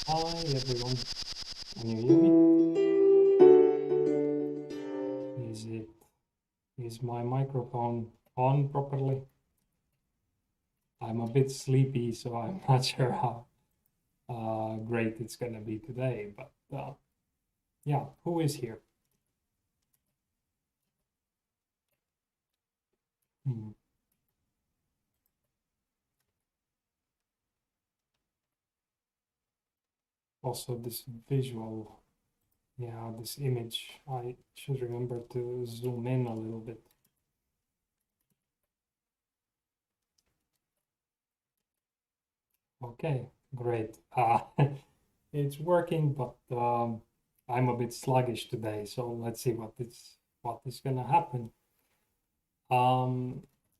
Hi everyone, can you hear me? Is my microphone on properly? I'm a bit sleepy, so I'm not sure how great it's gonna be today, but yeah, who is here? Hmm. Also this visual, yeah, this image, I should remember to zoom in a little bit. Okay, great. It's working, but I'm a bit sluggish today, so let's see what is gonna happen.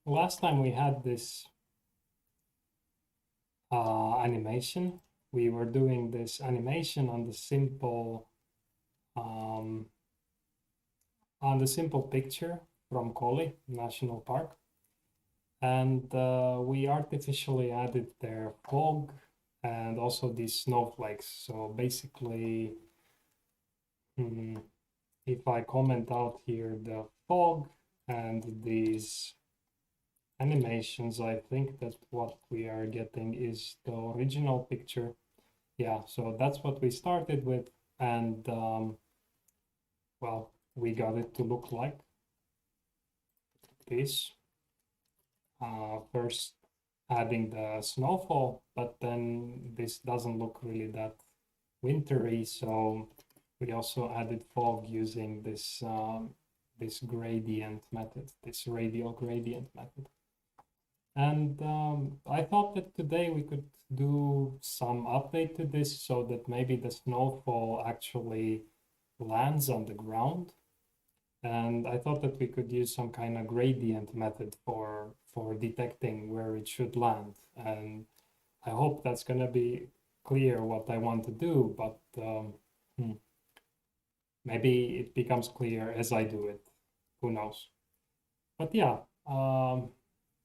Last time we had this animation, we were doing this animation um, on the simple picture from Koli National Park, and we artificially added their fog and also these snowflakes. So basically, if I comment out here the fog and these animations, I think that what we are getting is the original picture. Yeah, so that's what we started with, and well, we got it to look like this. First adding the snowfall, but then this doesn't look really that wintry, so we also added fog using this gradient method, this radial gradient method. And I thought that today we could do some update to this so that maybe the snowfall actually lands on the ground. And I thought that we could use some kind of gradient method for detecting where it should land. And I hope that's going to be clear what I want to do, but maybe it becomes clear as I do it. Who knows? But yeah,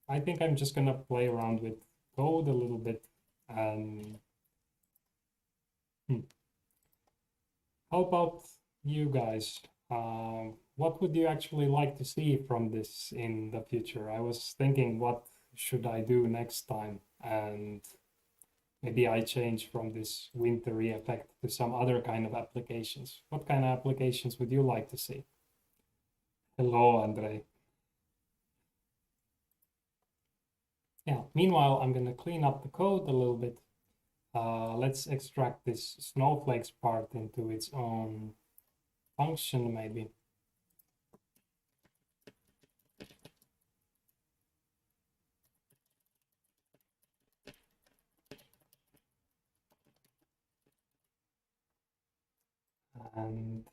I think I'm just gonna play around with code a little bit. And how about you guys? What would you actually like to see from this in the future? I was thinking, what should I do next time? And maybe I change from this wintry effect to some other kind of applications. What kind of applications would you like to see? Hello, Andre. Yeah, meanwhile, I'm going to clean up the code a little bit. Let's extract this snowflakes part into its own function, maybe. And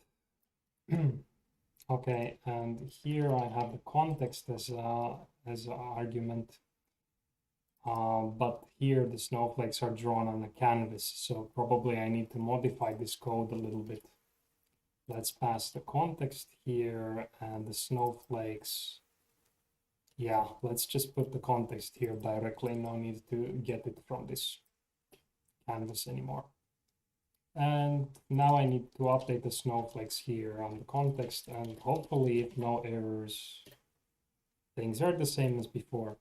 okay, and here I have the context as an argument. But here the snowflakes are drawn on a canvas, so probably I need to modify this code a little bit. Let's pass the context here and the snowflakes. Yeah, let's just put the context here directly. No need to get it from this canvas anymore. And now I need to update the snowflakes here on the context, and hopefully if no errors, things are the same as before.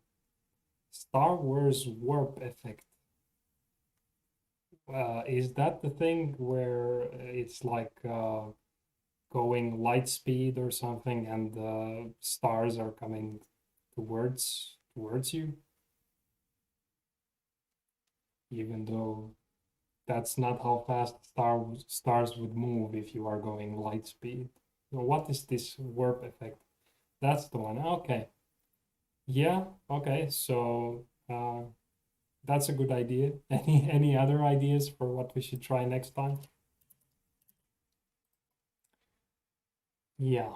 Star Wars warp effect. Is that the thing where it's like going light speed or something and the stars are coming towards you, even though that's not how fast stars would move if you are going light speed. So what is this warp effect? That's the one. Okay. Yeah, okay. So that's a good idea. Any other ideas for what we should try next time? Yeah.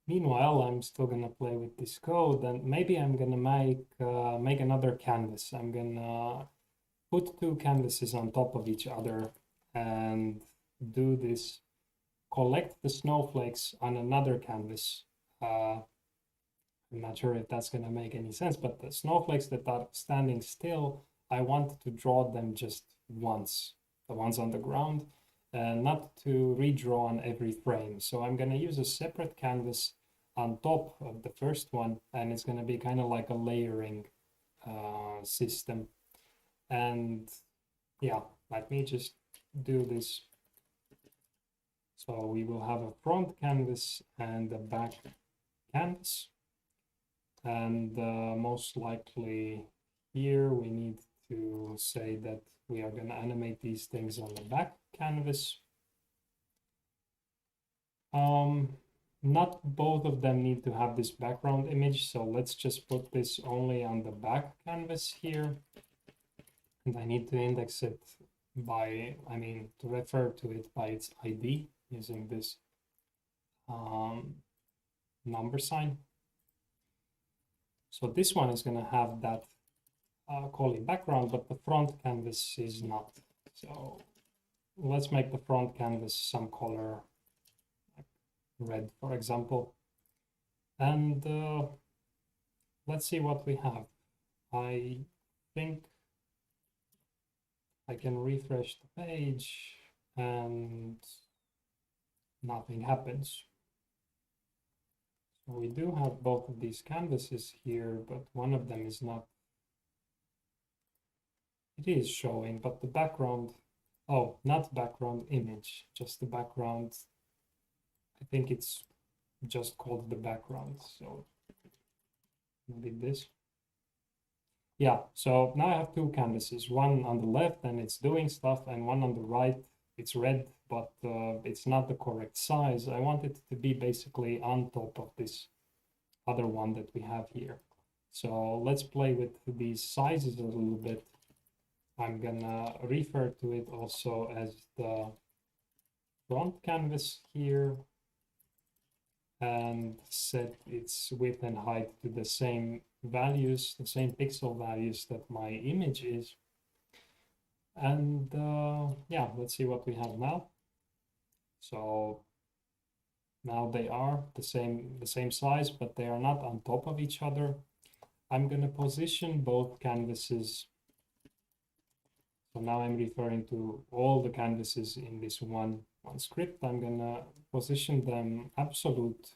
Meanwhile, I'm still gonna play with this code, and maybe I'm gonna make another canvas. I'm gonna put two canvases on top of each other and do this. Collect the snowflakes on another canvas. I'm not sure if that's gonna make any sense, but the snowflakes that are standing still, I want to draw them just once. the ones on the ground, not to redraw on every frame. So I'm going to use a separate canvas on top of the first one, and it's going to be kind of like a layering system. And yeah, let me just do this. So we will have a front canvas and a back canvas, and most likely here we need to say that we are going to animate these things on the back canvas. Not both of them need to have this background image, so let's just put this only on the back canvas here. And I need to index it by, to refer to it by its ID using this number sign. So this one is going to have that calling background, but the front canvas is not. So let's make the front canvas some color, like red, for example. And let's see what we have. I think I can refresh the page and nothing happens. So we do have both of these canvases here, but one of them is not. It is showing, but the background, oh, not background image, just the background. I think it's just called the background. So maybe this. Yeah, so now I have two canvases, one on the left and it's doing stuff, and one on the right, it's red, but it's not the correct size. I want it to be basically on top of this other one that we have here. So let's play with these sizes a little bit. I'm gonna refer to it also as the front canvas here and set its width and height to the same values, the same pixel values that my image is. And yeah, let's see what we have now. So now they are the same size, but they are not on top of each other. I'm gonna position both canvases. So now I'm referring to all the canvases in this one script. I'm gonna position them absolute.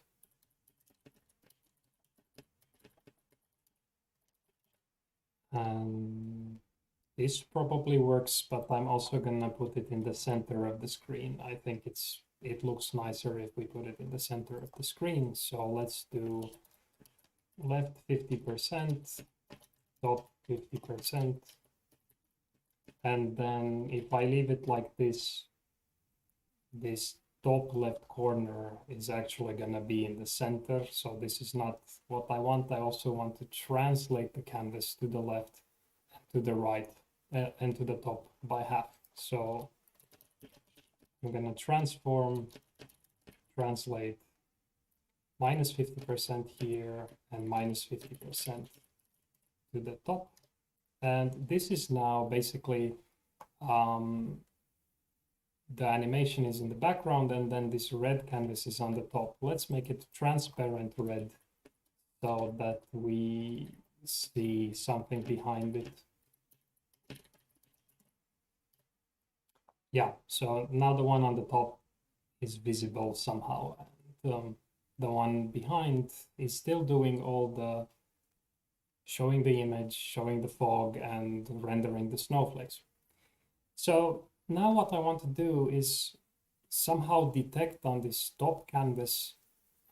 And this probably works, but I'm also gonna put it in the center of the screen. I think it looks nicer if we put it in the center of the screen. So let's do left 50%, top 50%. And then if I leave it like this top left corner is actually gonna be in the center. So this is not what I want. I also want to translate the canvas to the left, to the right, and to the top by half. So I'm gonna translate minus 50% here and minus 50% to the top. And this is now basically the animation is in the background, and then this red canvas is on the top. Let's make it transparent red so that we see something behind it. Yeah, so now the one on the top is visible somehow. And, the one behind is still doing all the showing the image, showing the fog, and rendering the snowflakes. So now what I want to do is somehow detect on this top canvas,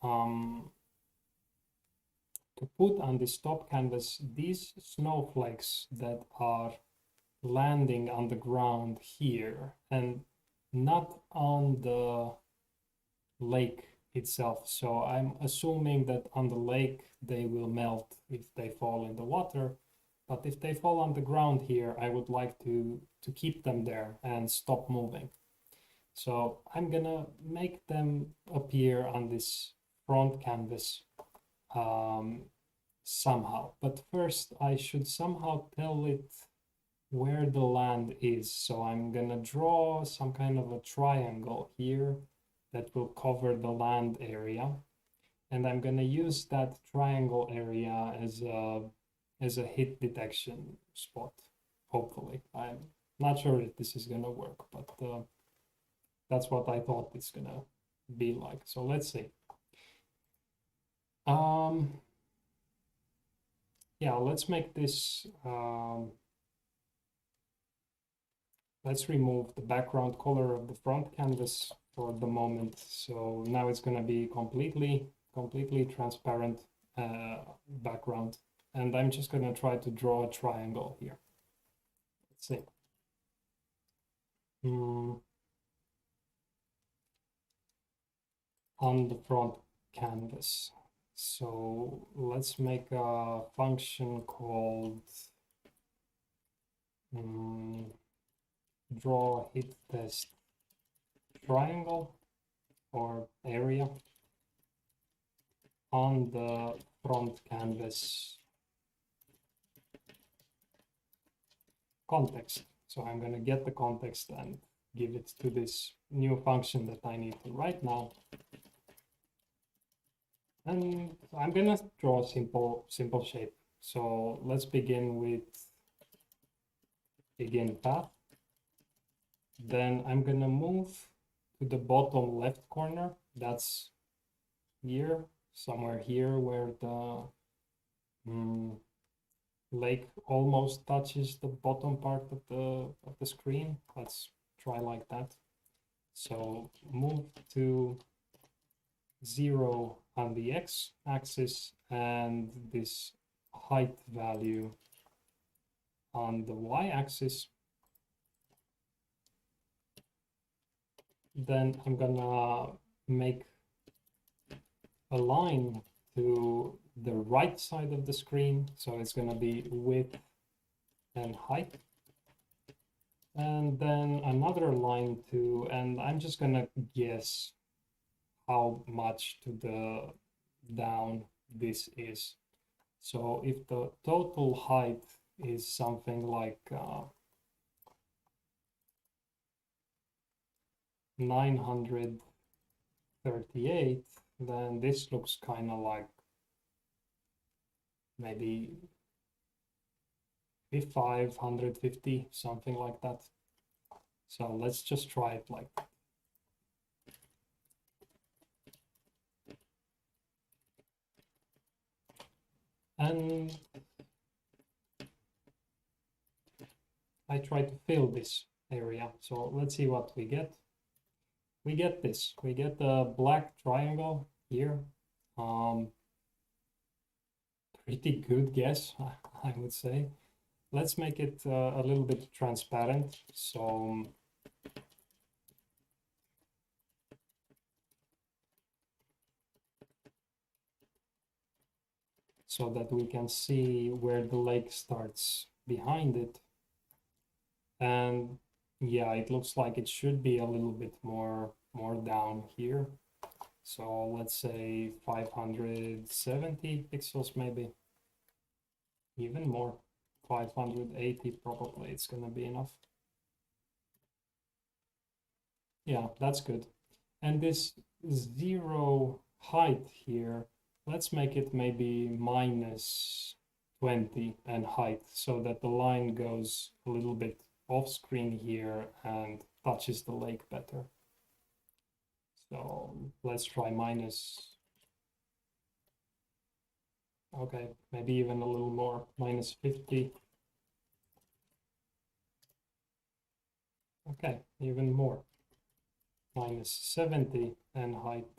to put on this top canvas these snowflakes that are landing on the ground here and not on the lake itself. So I'm assuming that on the lake they will melt if they fall in the water, but if they fall on the ground here, I would like to keep them there and stop moving. So I'm gonna make them appear on this front canvas somehow, but first I should somehow tell it where the land is. So I'm gonna draw some kind of a triangle here that will cover the land area, and I'm gonna use that triangle area as a hit detection spot. Hopefully, Not sure if this is gonna work, but that's what I thought it's gonna be like. So let's see. Yeah, let's make this, let's remove the background color of the front canvas for the moment. So now it's gonna be completely transparent background. And I'm just gonna try to draw a triangle here. Let's see. On the front canvas. So let's make a function called draw hit test triangle or area on the front canvas context. So I'm going to get the context and give it to this new function that I need to write now. And I'm going to draw a simple shape. So let's begin with begin path. Then I'm going to move to the bottom left corner. That's here, somewhere here where the lake almost touches the bottom part of the screen. Let's try like that. So move to 0 on the x-axis and this height value on the y-axis. Then I'm gonna make a line to the right side of the screen. So it's gonna be width and height. And then another line to, and I'm just gonna guess how much to the down this is. So if the total height is something like 938, then this looks kind of like maybe 550, something like that. So let's just try it like that. And I try to fill this area. So let's see what we get. We get this. We get a black triangle here. Pretty good guess, I would say. Let's make it a little bit transparent. So that we can see where the lake starts behind it. And yeah, it looks like it should be a little bit more down here. So let's say 570 pixels, maybe even more, 580 probably, it's gonna be enough. Yeah, that's good. And this 0 height here, let's make it maybe -20 and height, so that the line goes a little bit off screen here and touches the lake better. So let's try okay, maybe even a little more, -50. Okay, even more, -70 and height.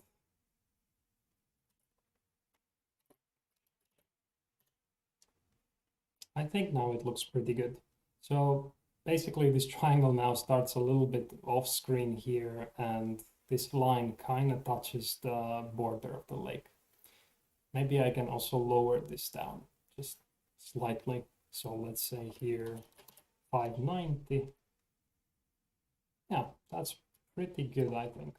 I think now it looks pretty good. So basically this triangle now starts a little bit off screen here, and this line kind of touches the border of the lake. Maybe I can also lower this down just slightly. So let's say here 590. Yeah, that's pretty good, I think.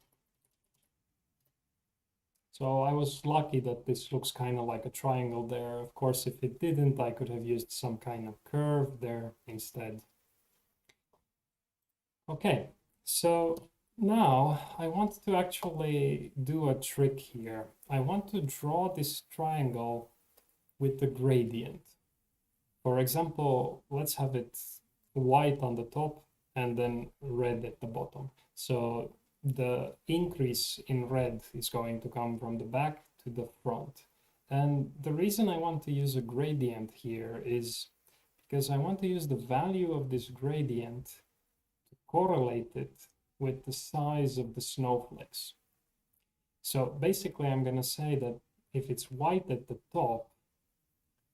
So I was lucky that this looks kind of like a triangle there. Of course, if it didn't, I could have used some kind of curve there instead. Okay, so now I want to actually do a trick here. I want to draw this triangle with the gradient. For example, let's have it white on the top and then red at the bottom. So the increase in red is going to come from the back to the front. And the reason I want to use a gradient here is because I want to use the value of this gradient to correlate it with the size of the snowflakes. So basically, I'm going to say that if it's white at the top,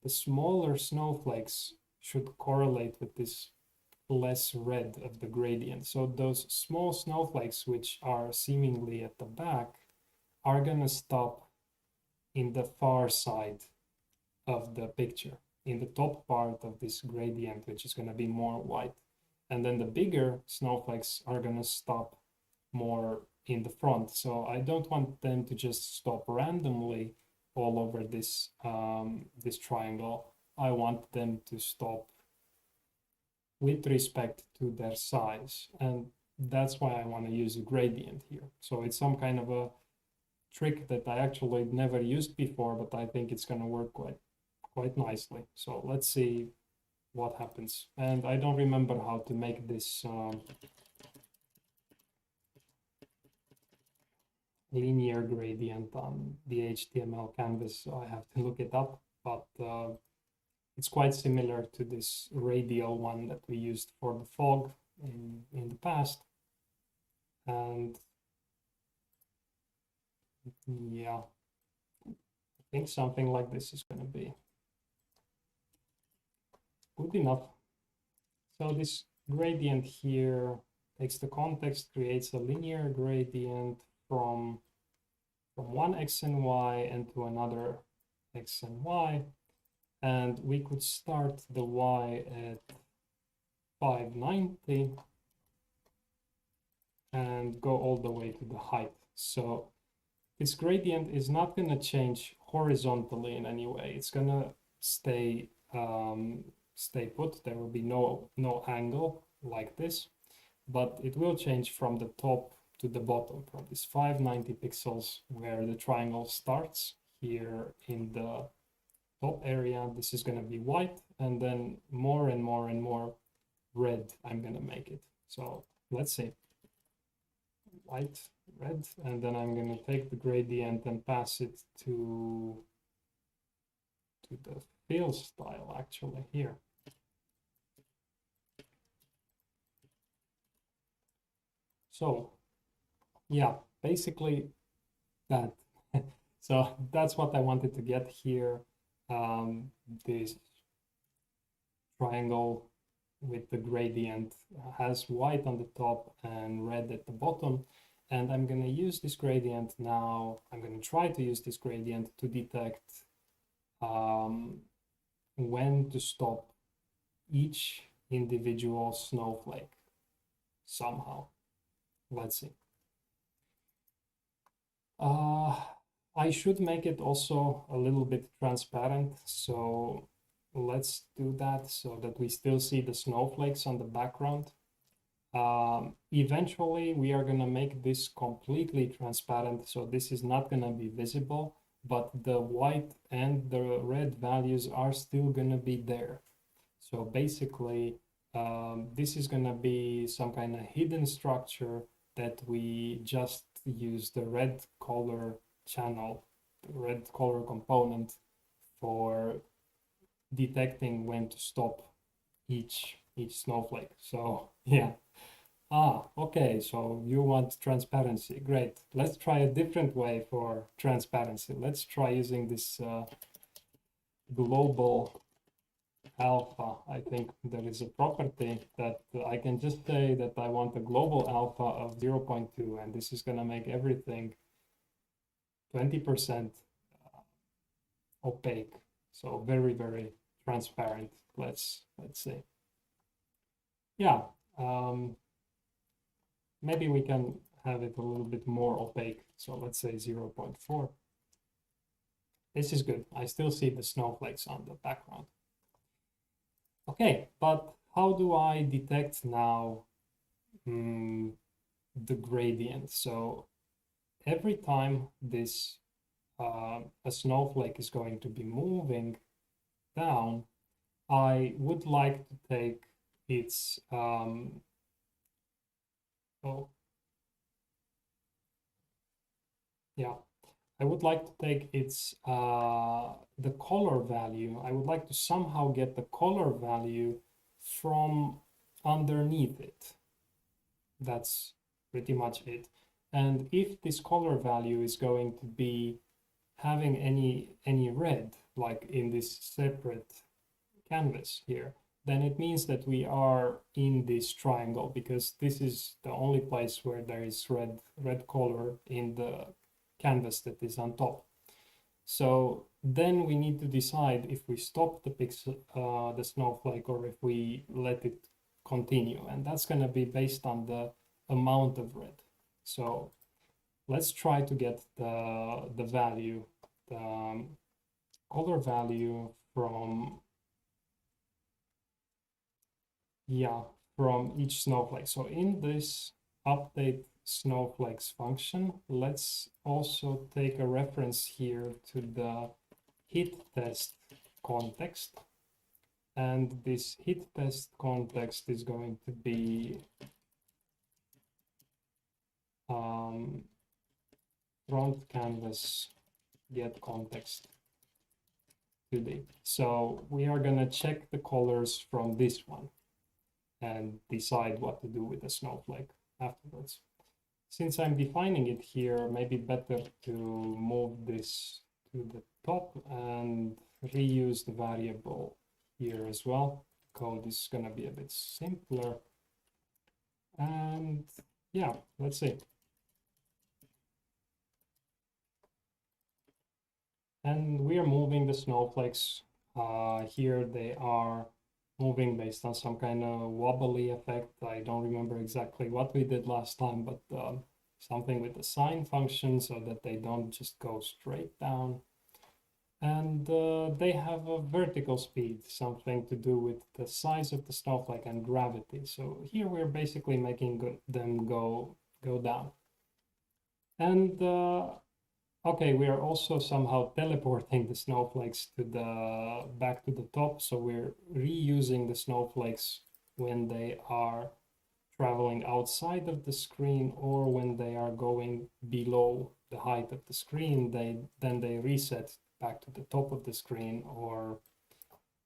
the smaller snowflakes should correlate with this less red of the gradient. So those small snowflakes, which are seemingly at the back, are going to stop in the far side of the picture, in the top part of this gradient, which is going to be more white. And then the bigger snowflakes are going to stop more in the front. So I don't want them to just stop randomly all over this this triangle. I want them to stop with respect to their size, and that's why I want to use a gradient here. So it's some kind of a trick that I actually never used before, but I think it's going to work quite nicely. So let's see what happens. And I don't remember how to make this linear gradient on the HTML canvas, so I have to look it up, but it's quite similar to this radial one that we used for the fog in the past. And yeah, I think something like this is going to be good enough. So this gradient here takes the context, creates a linear gradient from one x and y and to another x and y. And we could start the y at 590 and go all the way to the height. So this gradient is not going to change horizontally in any way. It's going to stay put. There will be no angle like this, but it will change from the top to the bottom, from this 590 pixels where the triangle starts here in the top area. This is going to be white, and then more and more and more red I'm going to make it. So let's see. White, red, and then I'm going to take the gradient and pass it to the fill style actually here. So yeah, basically that. So that's what I wanted to get here. This triangle with the gradient has white on the top and red at the bottom. And I'm going to use this gradient now. I'm going to try to use this gradient to detect when to stop each individual snowflake somehow. Let's see. I should make it also a little bit transparent. So let's do that so that we still see the snowflakes on the background. Eventually, we are going to make this completely transparent. So this is not going to be visible, but the white and the red values are still going to be there. So basically, this is going to be some kind of hidden structure that we just use the red color channel, the red color component, for detecting when to stop each snowflake. So yeah. Okay, so you want transparency. Great. Let's try a different way for transparency. Let's try using this global alpha. I think there is a property that I can just say that I want a global alpha of 0.2, and this is going to make everything 20% opaque. So very, very transparent. Let's see. Yeah. Maybe we can have it a little bit more opaque. So let's say 0.4. This is good. I still see the snowflakes on the background. Okay, but how do I detect now the gradient? So every time this a snowflake is going to be moving down, I would like to take its So yeah, I would like to take its the color value. I would like to somehow get the color value from underneath it. That's pretty much it. And if this color value is going to be having any red, like in this separate canvas here, then it means that we are in this triangle, because this is the only place where there is red color in the canvas that is on top. So then we need to decide if we stop the pixel, the snowflake, or if we let it continue, and that's going to be based on the amount of red. So let's try to get the value, the color value from from each snowflake. So in this update snowflakes function, let's also take a reference here to the hit test context. And this hit test context is going to be front canvas get context today. So we are going to check the colors from this one and decide what to do with the snowflake afterwards. Since I'm defining it here, maybe better to move this to the top and reuse the variable here as well. Code is going to be a bit simpler. And yeah, let's see. And we are moving the snowflakes. Here they are moving based on some kind of wobbly effect. I don't remember exactly what we did last time, but something with the sine function so that they don't just go straight down. And they have a vertical speed, something to do with the size of the snowflake and gravity. So here we're basically making them go down. And okay, we are also somehow teleporting the snowflakes to the back to the top. So we're reusing the snowflakes when they are traveling outside of the screen, or when they are going below the height of the screen, then they reset back to the top of the screen. Or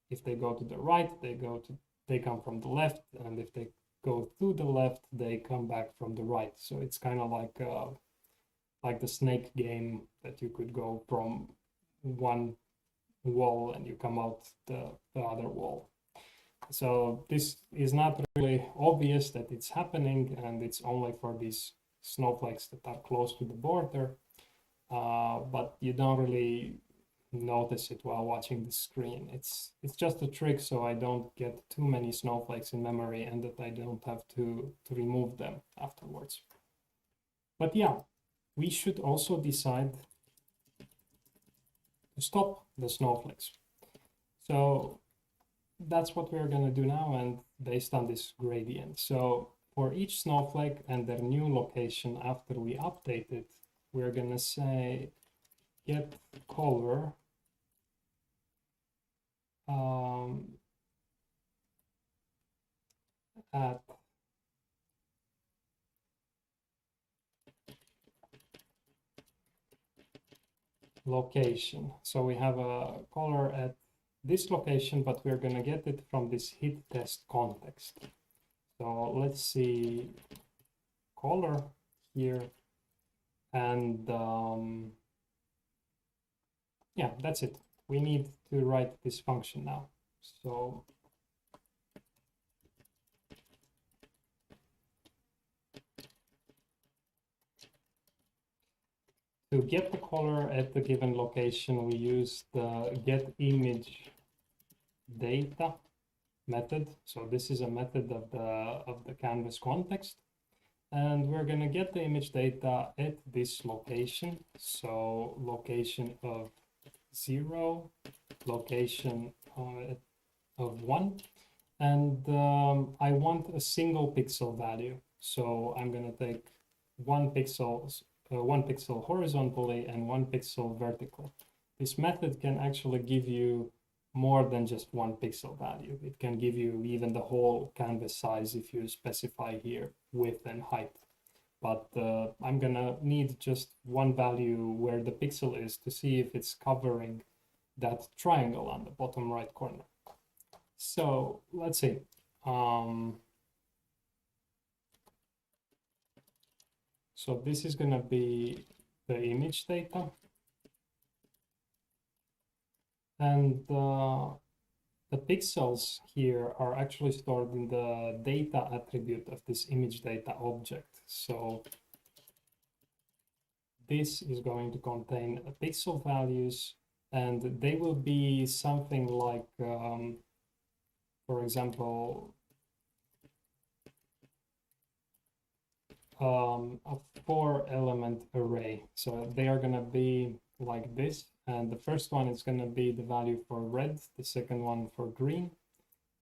if they go to the right, they come from the left, and if they go to the left, they come back from the right. So it's kind of like the snake game, that you could go from one wall and you come out the other wall. So this is not really obvious that it's happening, and it's only for these snowflakes that are close to the border, but you don't really notice it while watching the screen. It's just a trick so I don't get too many snowflakes in memory, and that I don't have to remove them afterwards. But yeah, we should also decide to stop the snowflakes. So that's what we're going to do now, and based on this gradient. So for each snowflake and their new location after we update it, we're going to say get color at location. So we have a color at this location, but we're going to get it from this hit test context. So let's see color here, and yeah, that's it. We need to write this function now. So to get the color at the given location, we use the get image data method. So this is a method of the canvas context, and we're going to get the image data at this location. So location of 0, location of 1, and I want a single pixel value. So I'm going to take one pixel horizontally and 1 pixel vertically. This method can actually give you more than just 1 pixel value. It can give you even the whole canvas size if you specify here width and height. but I'm gonna need just one value where the pixel is to see if it's covering that triangle on the bottom right corner. So let's see. So this is gonna be the image data, and the pixels here are actually stored in the data attribute of this image data object. So this is going to contain pixel values, and they will be something like, for example, a 4-element array. So they are going to be like this. And the first one is going to be the value for red, the second one for green,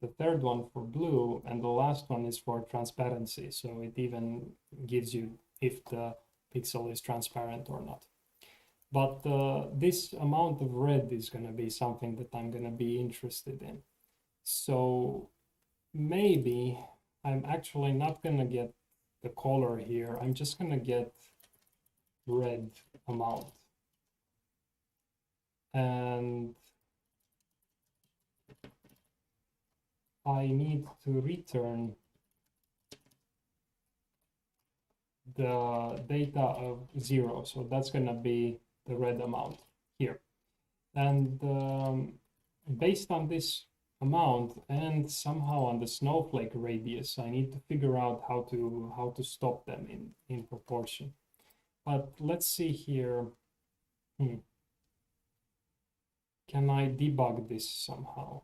the third one for blue, and the last one is for transparency. So it even gives you if the pixel is transparent or not. But this amount of red is going to be something that I'm going to be interested in. So maybe I'm actually not going to get the color here. I'm just going to get red amount. And I need to return the data of 0. So that's going to be the red amount here. And based on this amount and somehow on the snowflake radius, I need to figure out how to stop them in proportion. But let's see here. Can I debug this somehow?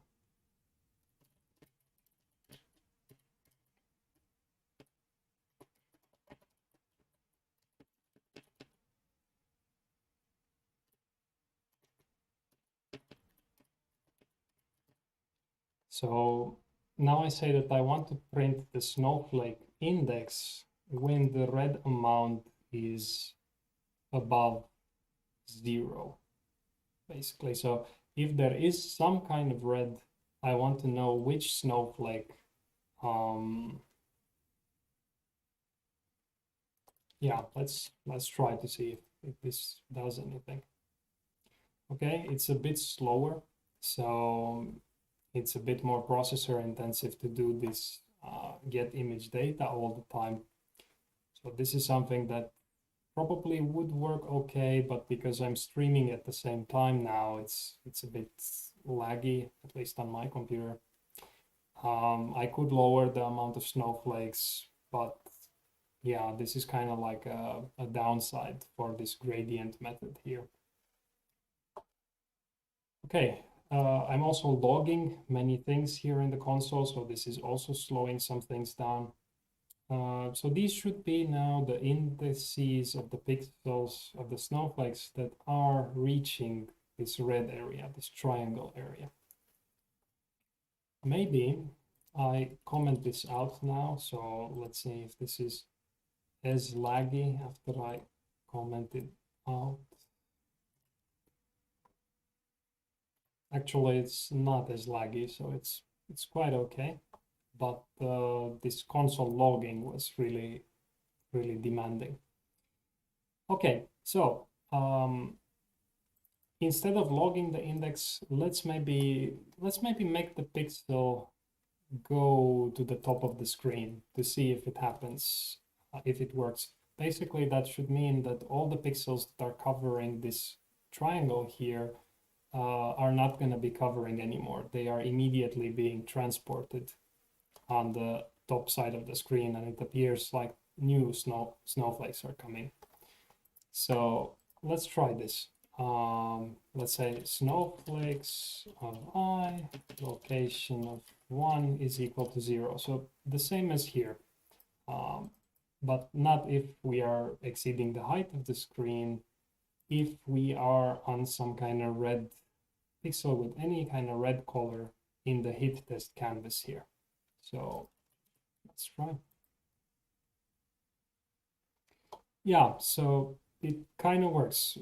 So now I say that I want to print the snowflake index when the red amount is above 0, basically. So if there is some kind of red, I want to know which snowflake. Yeah, let's try to see if this does anything. Okay, it's a bit slower, so it's a bit more processor intensive to do this get image data all the time. So this is something that probably would work okay, but because I'm streaming at the same time now, it's a bit laggy, at least on my computer. I could lower the amount of snowflakes, but yeah, this is kind of like a downside for this gradient method here. Okay, I'm also logging many things here in the console, so this is also slowing some things down. So these should be now the indices of the pixels of the snowflakes that are reaching this red area, this triangle area. Maybe I comment this out now, so let's see if this is as laggy after I comment it out. Actually, it's not as laggy, so it's quite okay. But this console logging was really demanding. Okay, so instead of logging the index, let's maybe make the pixel go to the top of the screen to see if it happens, if it works. Basically, that should mean that all the pixels that are covering this triangle here are not going to be covering anymore. They are immediately being transported on the top side of the screen, and it appears like new snowflakes are coming. So let's try this. Let's say snowflakes of I, location of 1 is equal to 0. So the same as here, but not if we are exceeding the height of the screen, if we are on some kind of red pixel with any kind of red color in the hit test canvas here. So let's try. Yeah, so it kind of works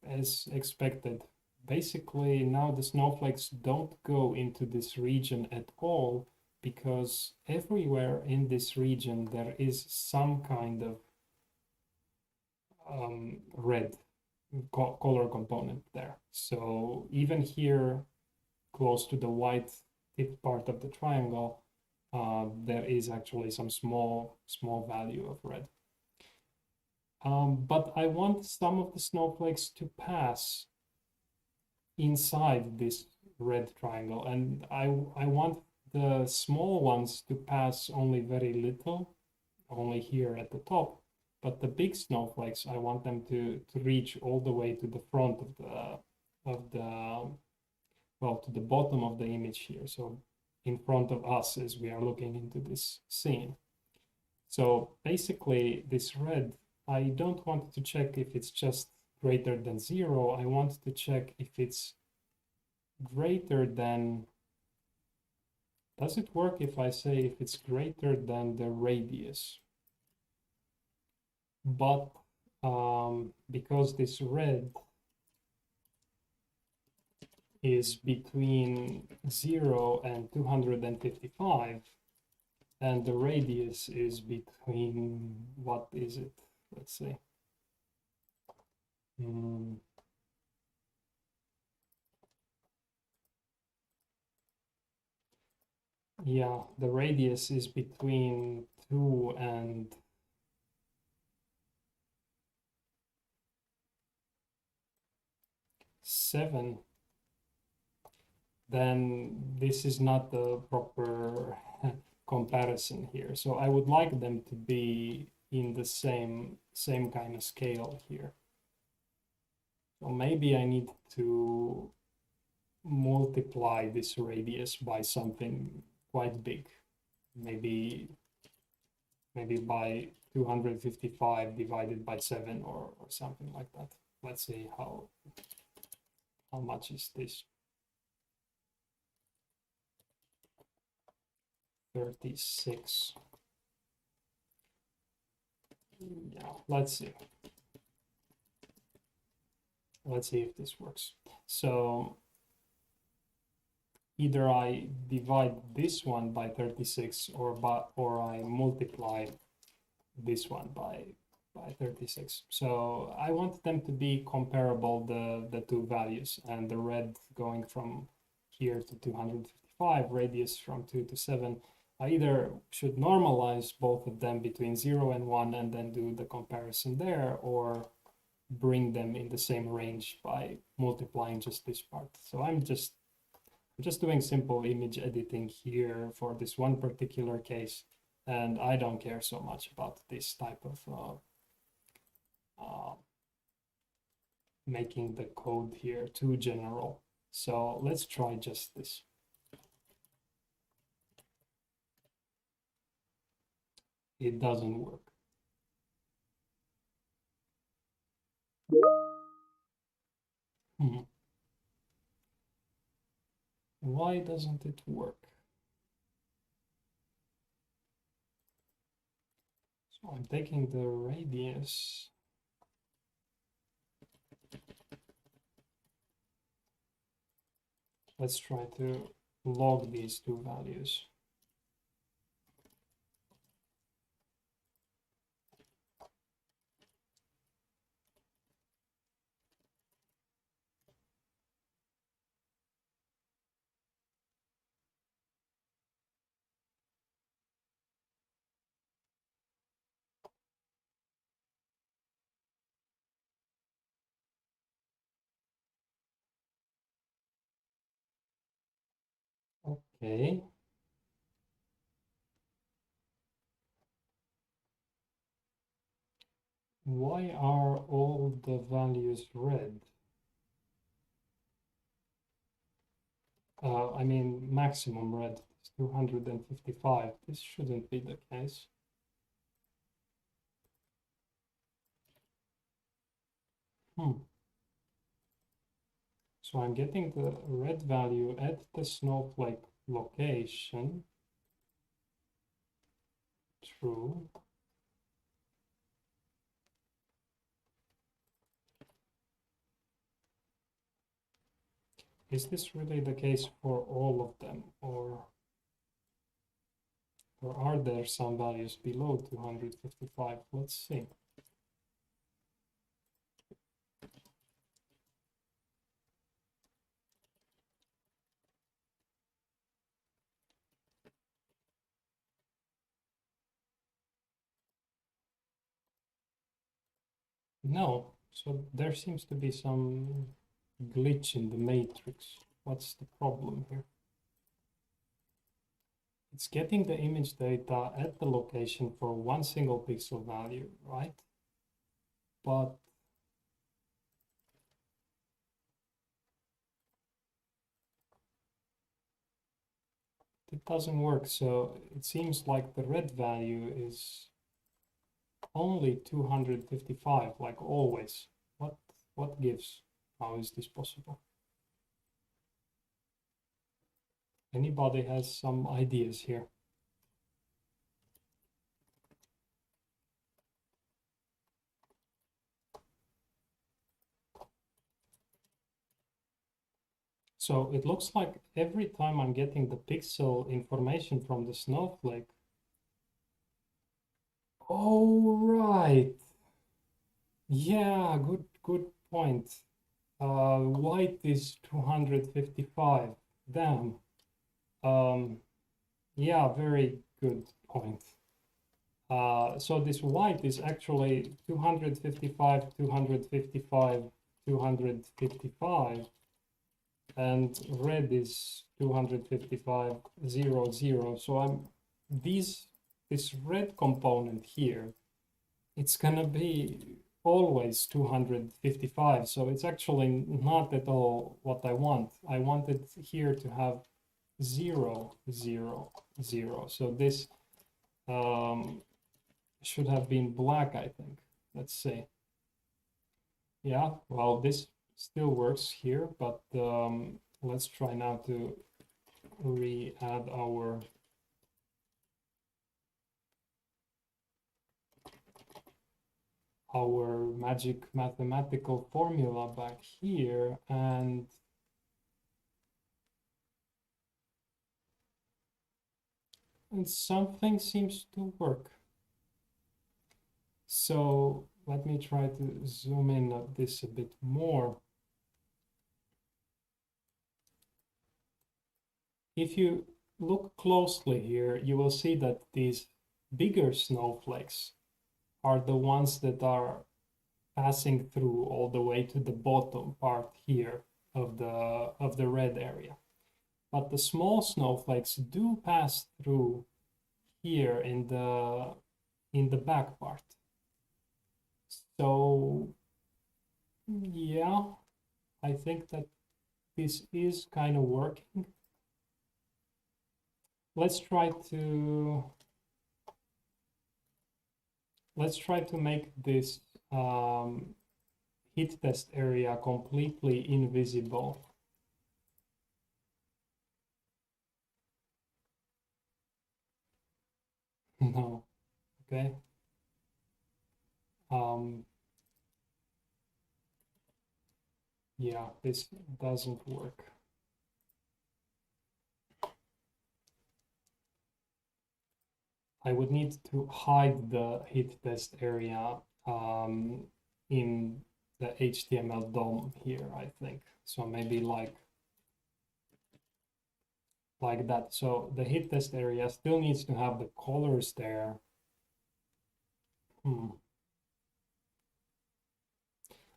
as expected. Basically, now the snowflakes don't go into this region at all, because everywhere in this region there is some kind of red color component there. So even here, close to the white tip part of the triangle, there is actually some small value of red. But I want some of the snowflakes to pass inside this red triangle, and I want the small ones to pass only very little, only here at the top, but the big snowflakes, I want them to reach all the way to the front of the well, to the bottom of the image here, so in front of us as we are looking into this scene. So basically this red, I don't want to check if it's just greater than 0. I want to check if it's greater than, does it work if I say if it's greater than the radius? But because this red is between 0 and 255, and the radius is between, what is it? Let's see. Yeah, the radius is between 2 and 7. Then this is not the proper comparison here. So I would like them to be in the same kind of scale here. So maybe I need to multiply this radius by something quite big. Maybe by 255 divided by 7 or something like that. Let's see how much is this. 36. Yeah, let's see. Let's see if this works. So either I divide this one by 36 or I multiply this one by 36. So I want them to be comparable, the two values, and the red going from here to 255, radius from 2 to 7. I either should normalize both of them between 0 and 1 and then do the comparison there, or bring them in the same range by multiplying just this part. So I'm just doing simple image editing here for this one particular case, and I don't care so much about this type of making the code here too general. So let's try just this. It doesn't work. Why doesn't it work? So I'm taking the radius. Let's try to log these two values. Okay. Why are all the values red? I mean, maximum red is 255. This shouldn't be the case. So I'm getting the red value at the snowflake location. True. Is this really the case for all of them, or are there some values below 255? Let's see. No, so there seems to be some glitch in the matrix. What's the problem here? It's getting the image data at the location for one single pixel value, right? But it doesn't work. So it seems like the red value is only 255, like always. What gives? How is this possible? Anybody has some ideas here? So it looks like every time I'm getting the pixel information from the snowflake. Oh, right. Yeah, good point. White is 255. Damn. Yeah, very good point. So this white is actually 255, 255, 255, and red is 255, 0, 0. So this red component here, it's gonna be always 255. So it's actually not at all what I want. I wanted here to have 0, 0, 0. So this should have been black, I think. Let's see. Yeah, well, this still works here, but let's try now to re-add our magic mathematical formula back here, and something seems to work. So let me try to zoom in on this a bit more. If you look closely here, you will see that these bigger snowflakes are the ones that are passing through all the way to the bottom part here of the red area. But the small snowflakes do pass through here in the back part. So yeah, I think that this is kind of working. Let's try to make this heat test area completely invisible. No, okay. Yeah, this doesn't work. I would need to hide the heat test area in the HTML DOM here, I think. So maybe like that. So the heat test area still needs to have the colors there.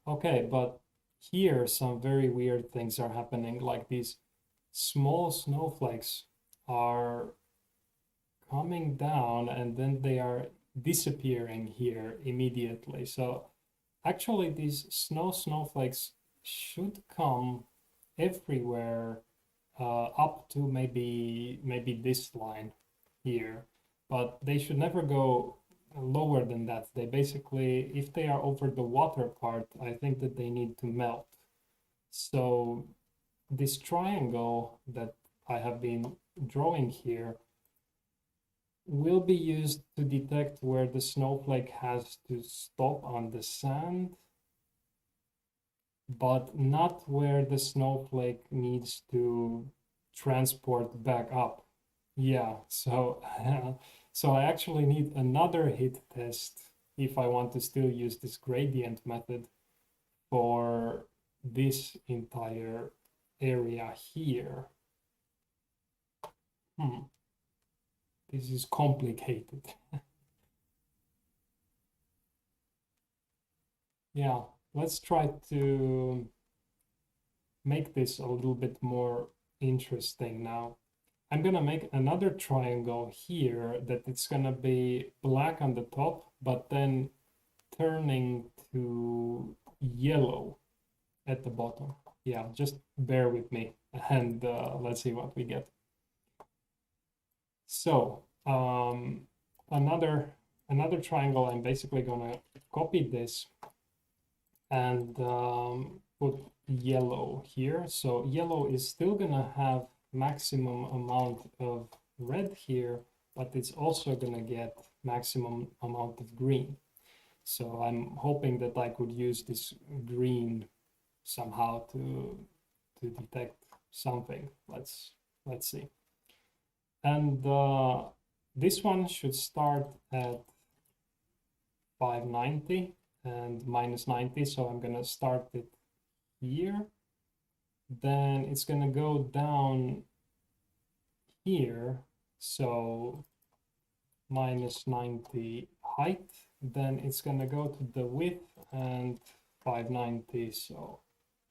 Okay, but here some very weird things are happening, like these small snowflakes are coming down and then they are disappearing here immediately. So actually these snowflakes should come everywhere up to maybe this line here, but they should never go lower than that. They basically, if they are over the water part, I think that they need to melt. So this triangle that I have been drawing here will be used to detect where the snowflake has to stop on the sand, but not where the snowflake needs to transport back up. Yeah, so so I actually need another heat test if I want to still use this gradient method for this entire area here. This is complicated. Yeah, let's try to make this a little bit more interesting now. I'm gonna make another triangle here that it's gonna be black on the top, but then turning to yellow at the bottom. Yeah, just bear with me and let's see what we get. So another triangle, I'm basically gonna copy this and put yellow here. So yellow is still gonna have maximum amount of red here, but it's also gonna get maximum amount of green. So I'm hoping that I could use this green somehow to detect something. Let's see. And this one should start at 590 and minus 90. So I'm gonna start it here. Then it's gonna go down here. So minus 90 height. Then it's gonna go to the width and 590. So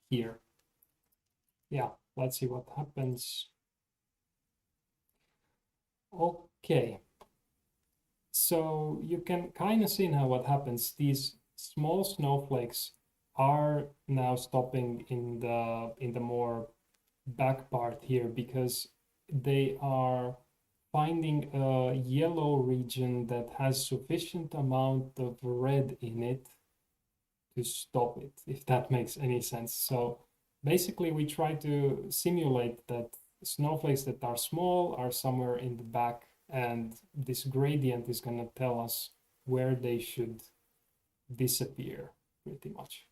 here. Yeah, let's see what happens. Okay. So you can kind of see now what happens. These small snowflakes are now stopping in the more back part here because they are finding a yellow region that has sufficient amount of red in it to stop it, if that makes any sense. So basically we try to simulate that snowflakes that are small are somewhere in the back, and this gradient is going to tell us where they should disappear pretty much.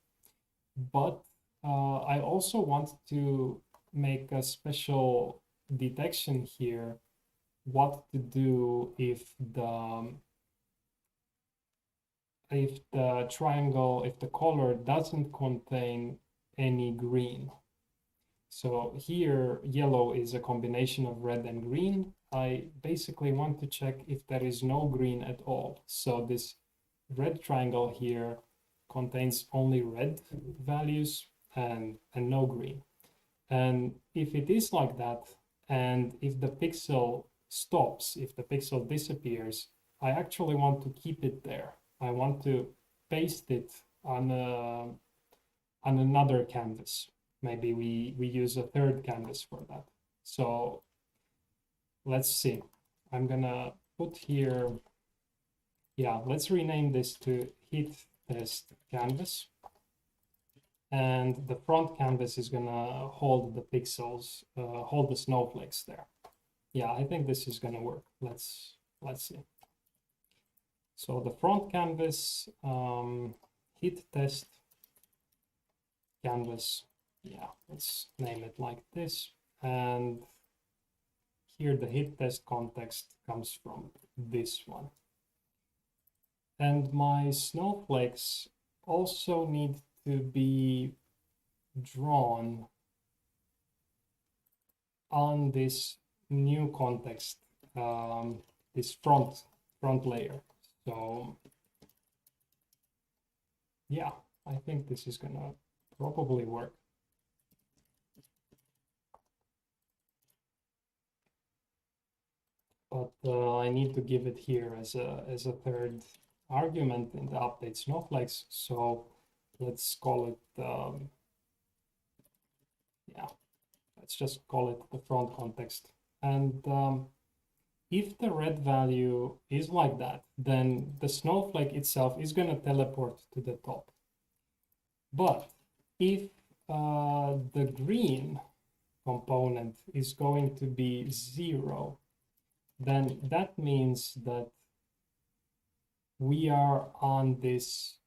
But I also want to make a special detection here what to do if the triangle, if the color doesn't contain any green. So here yellow is a combination of red and green. I basically want to check if there is no green at all. So this red triangle here contains only red values and no green. And if it is like that, and if the pixel stops, if the pixel disappears, I actually want to keep it there. I want to paste it on another canvas. Maybe we use a third canvas for that. So let's see. I'm gonna put here, yeah, let's rename this to heat test canvas. And the front canvas is gonna hold the pixels, hold the snowflakes there. Yeah, I think this is gonna work. Let's see. So the front canvas, heat test canvas. Yeah, let's name it like this. And here the heat test context comes from this one. And my snowflakes also need to be drawn on this new context, this front layer. So yeah, I think this is gonna probably work. But I need to give it here as a third argument in the update snowflakes. So let's call it, yeah, let's just call it the front context. And if the red value is like that, then the snowflake itself is going to teleport to the top. But if the green component is going to be 0, then that means that we are on this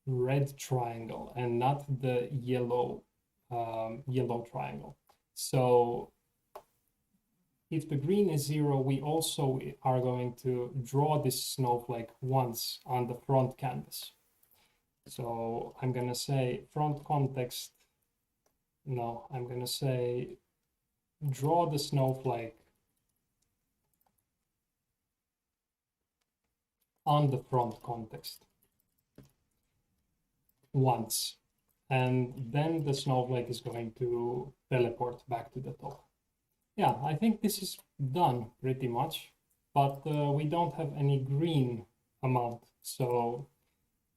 red triangle and not the yellow triangle. So if the green is 0, we also are going to draw this snowflake once on the front canvas. So I'm going to say front context. No, I'm going to say draw the snowflake on the front context. once, and then the snowflake is going to teleport back to the top. Yeah, I think this is done pretty much, but we don't have any green amount. So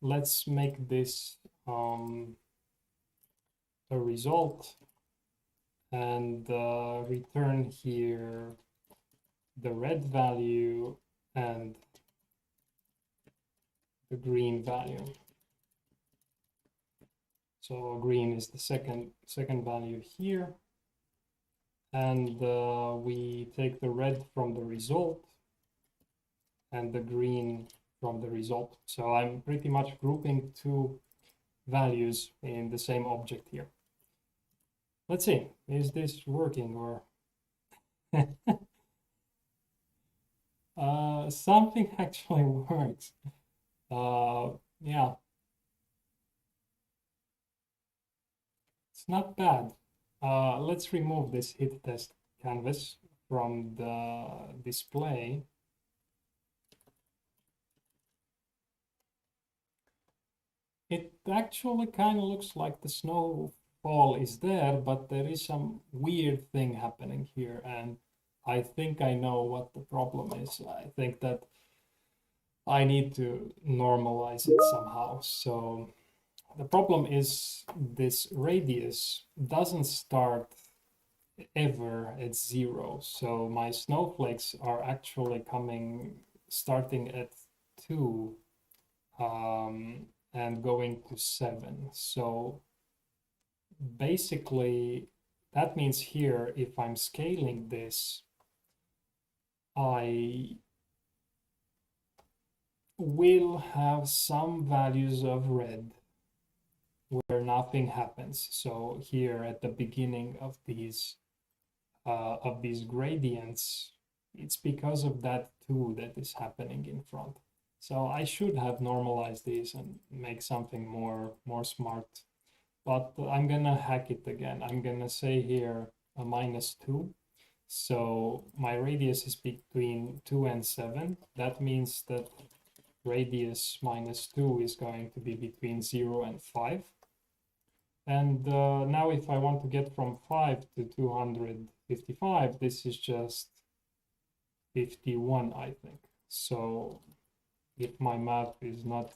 let's make this a result and return here the red value and the green value. So green is the second value here. And we take the red from the result and the green from the result. So I'm pretty much grouping two values in the same object here. Let's see, is this working or something actually works. Yeah, it's not bad. Let's remove this hit test canvas from the display. It actually kind of looks like the snowfall is there, but there is some weird thing happening here, and I think I know what the problem is. I think that I need to normalize it somehow. So the problem is this radius doesn't start ever at 0. So my snowflakes are actually starting at 2 and going to 7. So basically that means here, if I'm scaling this, I will have some values of red where nothing happens. So here at the beginning of these gradients, it's because of that 2 that is happening in front. So I should have normalized these and make something more smart. But I'm gonna hack it again. I'm gonna say here a -2. So my radius is between 2 and 7. That means that radius -2 is going to be between 0 and 5. And now if I want to get from 5 to 255, this is just 51, I think. So if my math is not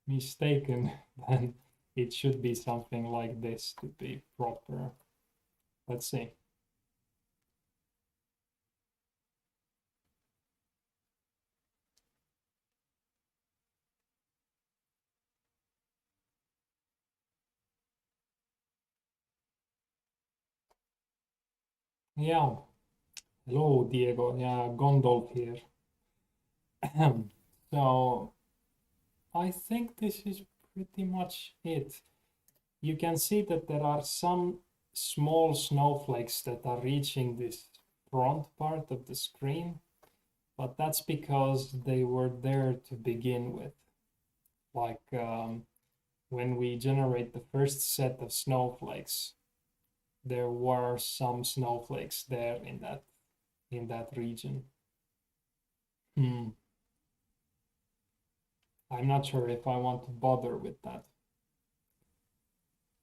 mistaken, then it should be something like this to be proper. Let's see. Yeah. Hello, Diego. Yeah, Gondolf here. So I think this is pretty much it. You can see that there are some small snowflakes that are reaching this front part of the screen, but that's because they were there to begin with. Like when we generate the first set of snowflakes, there were some snowflakes there in that region. I'm not sure if I want to bother with that.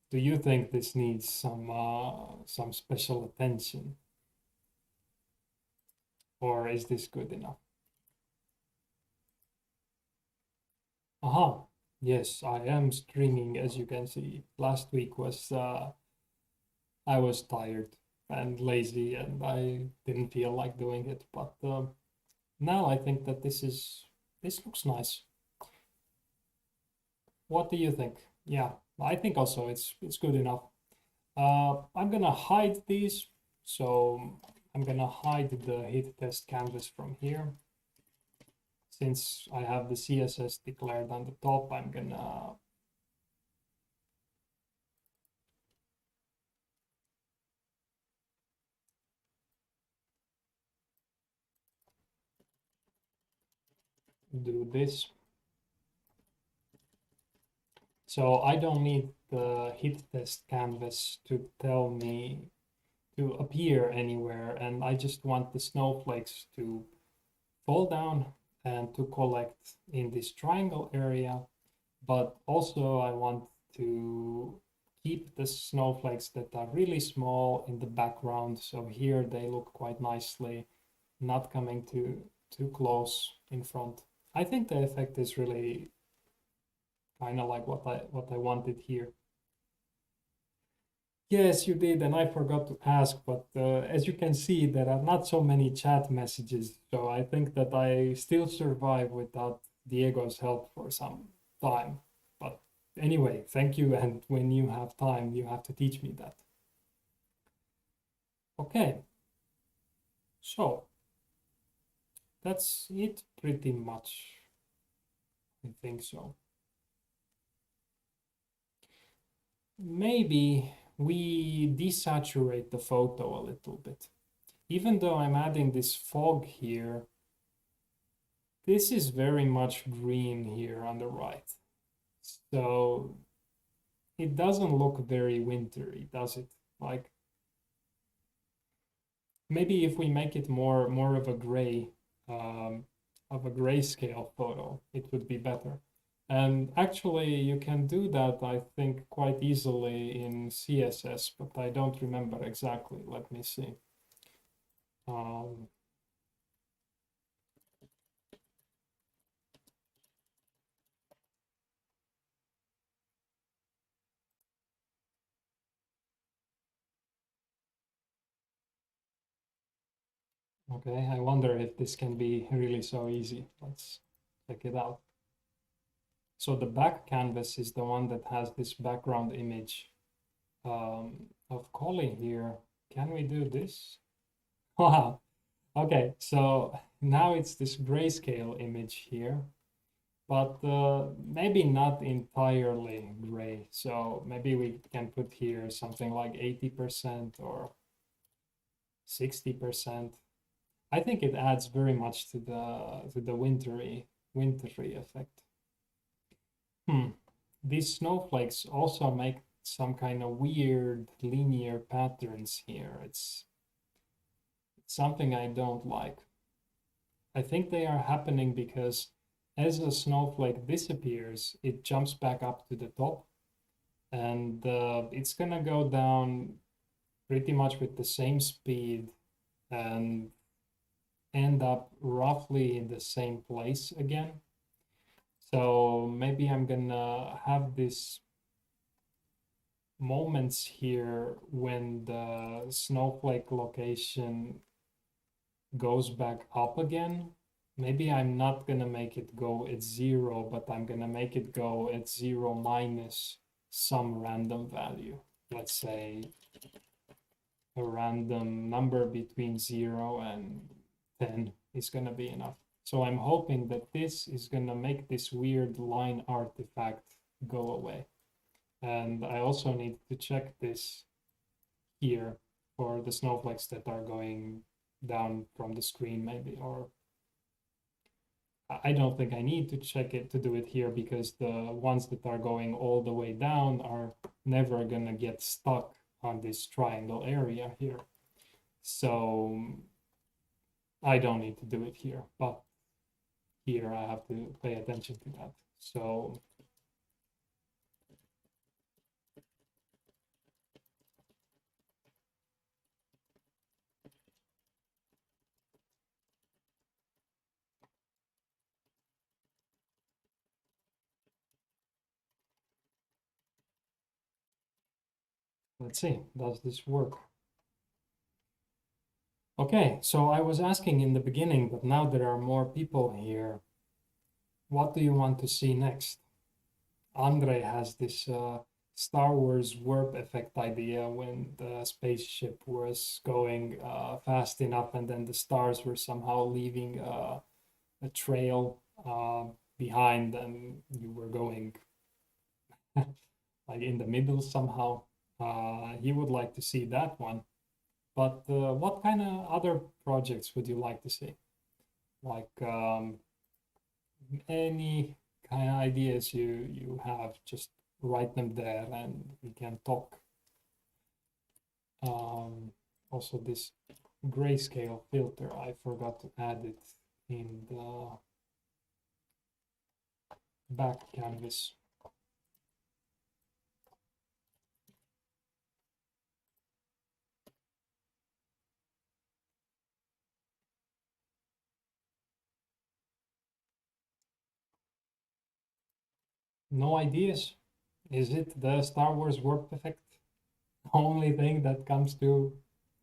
Do you think this needs some special attention? Or is this good enough? Aha, yes, I am streaming, as you can see. Last week was I was tired and lazy and I didn't feel like doing it, but now I think that this looks nice. What do you think? Yeah, I think also it's good enough. I'm gonna hide these, so I'm gonna hide the hit test canvas from here. Since I have the CSS declared on the top, I'm gonna do this. So I don't need the hit test canvas to tell me to appear anywhere, and I just want the snowflakes to fall down and to collect in this triangle area, but also I want to keep the snowflakes that are really small in the background. So here they look quite nicely, not coming too close in front. I think the effect is really kind of like what I wanted here. Yes, you did, and I forgot to ask, but as you can see, there are not so many chat messages, so I think that I still survive without Diego's help for some time. But anyway, thank you, and when you have time, you have to teach me that. Okay, so that's it pretty much. I think so. Maybe we desaturate the photo a little bit. Even though I'm adding this fog here, this is very much green here on the right. So it doesn't look very wintry, does it? Like maybe if we make it more of a gray, of a grayscale photo, it would be better. And actually, you can do that, I think, quite easily in CSS, but I don't remember exactly. Let me see. Okay, I wonder if this can be really so easy. Let's check it out. So the back canvas is the one that has this background image of Collie here. Can we do this? Wow. Okay, so now it's this grayscale image here, but maybe not entirely gray. So maybe we can put here something like 80% or 60%. I think it adds very much to the wintry effect. These snowflakes also make some kind of weird linear patterns here. It's something I don't like. I think they are happening because as a snowflake disappears, it jumps back up to the top, and it's gonna go down pretty much with the same speed and end up roughly in the same place again. So maybe I'm gonna have this moments here when the snowflake location goes back up again. Maybe I'm not gonna make it go at 0, but I'm gonna make it go at 0 minus some random value. Let's say a random number between 0 and 10 is gonna be enough. So I'm hoping that this is gonna make this weird line artifact go away. And I also need to check this here for the snowflakes that are going down from the screen maybe, or I don't think I need to check it to do it here because the ones that are going all the way down are never gonna get stuck on this triangle area here. So I don't need to do it here, but here I have to pay attention to that. So let's see, does this work? Okay, so I was asking in the beginning, but now there are more people here. What do you want to see next? Andre has this Star Wars warp effect idea when the spaceship was going fast enough and then the stars were somehow leaving a trail behind and you were going like in the middle somehow. He would like to see that one. But what kind of other projects would you like to see? Like any kind of ideas you have, just write them there and we can talk. Also this grayscale filter, I forgot to add it in the back canvas. No ideas. Is it the Star Wars warp effect? Only thing that comes to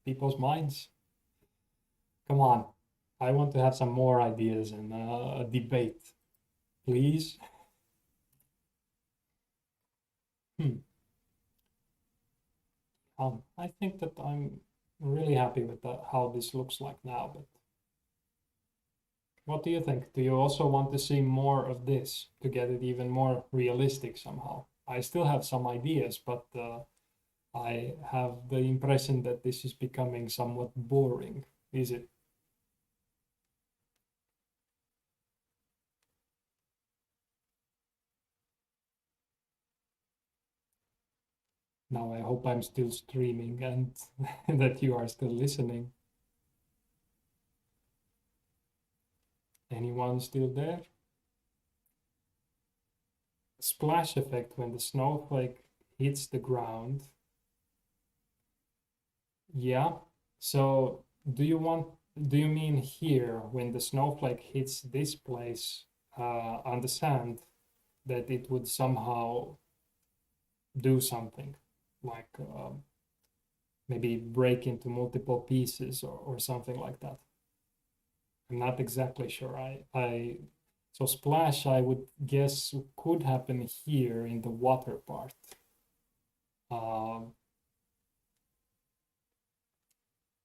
people's minds? Come on. I want to have some more ideas and a debate, please. Hmm. I think that I'm really happy with how this looks like now, but what do you think? Do you also want to see more of this to get it even more realistic somehow? I still have some ideas, but I have the impression that this is becoming somewhat boring. Is it? Now I hope I'm still streaming and that you are still listening. Anyone still there? Splash effect when the snowflake hits the ground. Yeah. So do you mean here when the snowflake hits this place on the sand that it would somehow do something like maybe break into multiple pieces or something like that? I'm not exactly sure. So splash, I would guess could happen here in the water part. Um,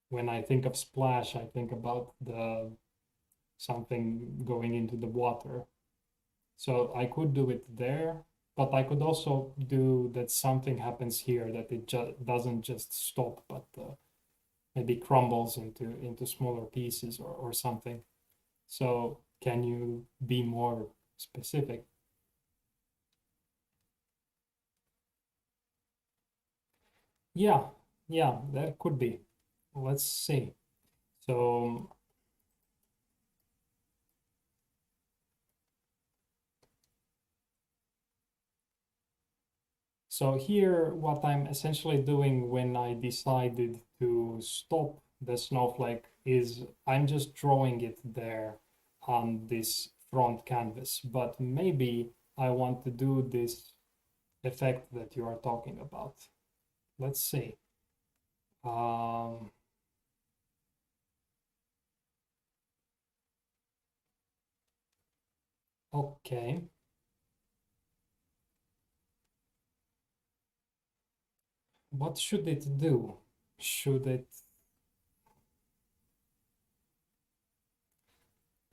when I think of splash, I think about the something going into the water. So I could do it there, but I could also do that something happens here that it doesn't just stop, but maybe crumbles into smaller pieces or something. So can you be more specific? Yeah, yeah, that could be. Let's see. So so here, what I'm essentially doing when I decided to stop the snowflake is I'm just drawing it there on this front canvas. But maybe I want to do this effect that you are talking about. Let's see. Um, okay. What should it do? Should it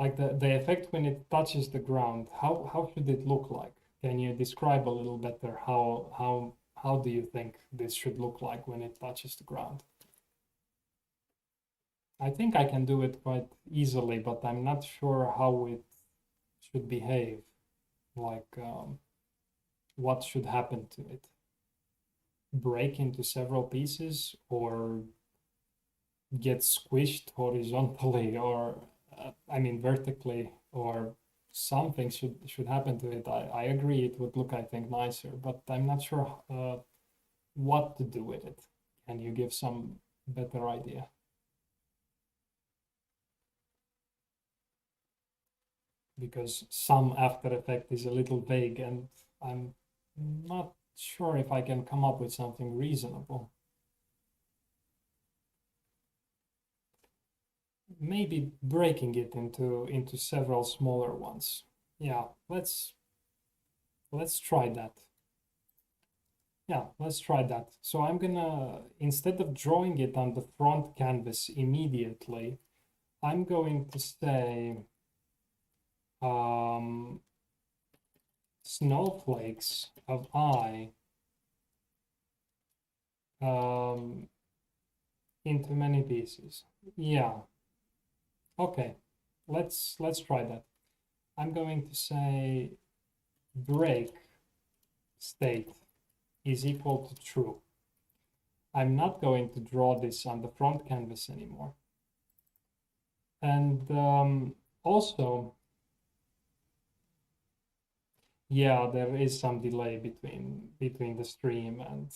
like the effect when it touches the ground? How should it look like? Can you describe a little better how do you think this should look like when it touches the ground? I think I can do it quite easily, but I'm not sure how it should behave. Like what should happen to it? Break into several pieces or get squished horizontally or I mean vertically or something should happen to it. I agree it would look I think nicer, but I'm not sure what to do with it. Can you give some better idea? Because some After Effect is a little vague and I'm not sure if I can come up with something reasonable. Maybe breaking it into several smaller ones. Yeah, let's try that. Yeah, let's try that. So I'm gonna, instead of drawing it on the front canvas immediately, I'm going to say um, snowflakes of eye um, into many pieces. Yeah, okay. Let's try that. I'm going to say break state is equal to true. I'm not going to draw this on the front canvas anymore. And also, yeah, there is some delay between the stream and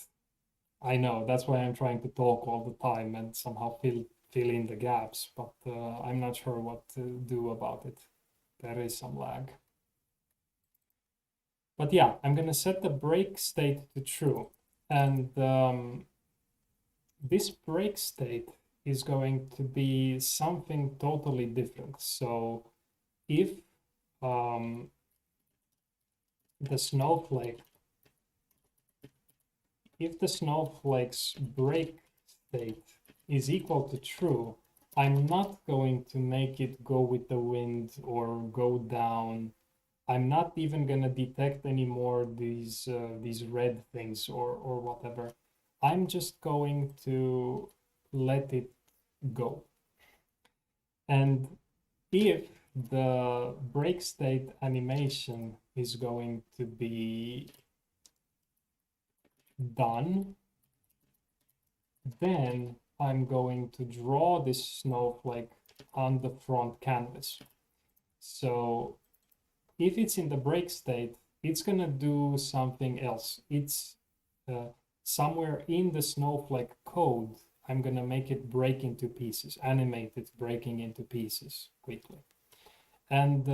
I know that's why I'm trying to talk all the time and somehow fill in the gaps, but I'm not sure what to do about it. There is some lag. But yeah, I'm gonna set the break state to true. And this break state is going to be something totally different. So if the snowflake, if the snowflake's break state is equal to true, I'm not going to make it go with the wind or go down. I'm not even gonna detect anymore these red things or whatever. I'm just going to let it go. And if the break state animation is going to be done, then I'm going to draw this snowflake on the front canvas. So if it's in the break state, it's gonna do something else. It's somewhere in the snowflake code, I'm gonna make it break into pieces, animate it breaking into pieces quickly. And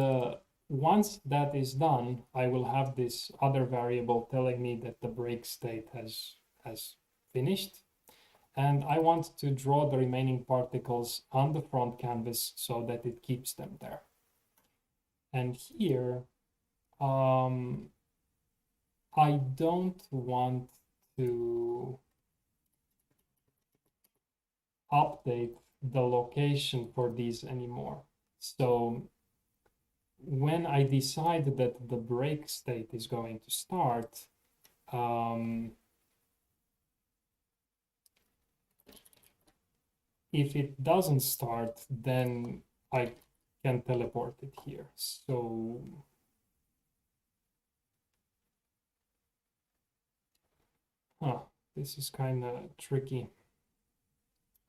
once that is done, I will have this other variable telling me that the break state has finished. And I want to draw the remaining particles on the front canvas so that it keeps them there. And here, I don't want to update the location for these anymore. So when I decide that the break state is going to start, if it doesn't start, then I can teleport it here. So this is kind of tricky.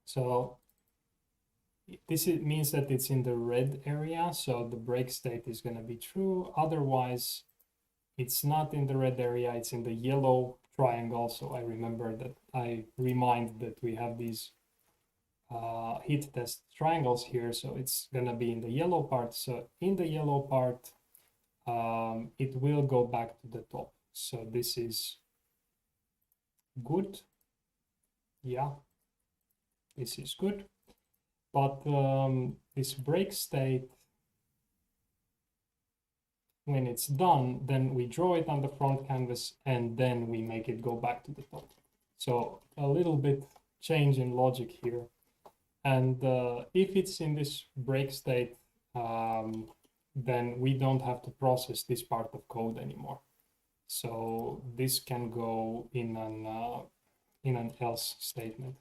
So this means that it's in the red area, so the break state is going to be true. Otherwise, it's not in the red area, it's in the yellow triangle. So I remember that I remind that we have these heat test triangles here, so it's going to be in the yellow part. So in the yellow part, it will go back to the top. So this is good. Yeah, this is good. But this break state, when it's done, then we draw it on the front canvas and then we make it go back to the top. So a little bit change in logic here. And if it's in this break state, then we don't have to process this part of code anymore. So this can go in an else statement.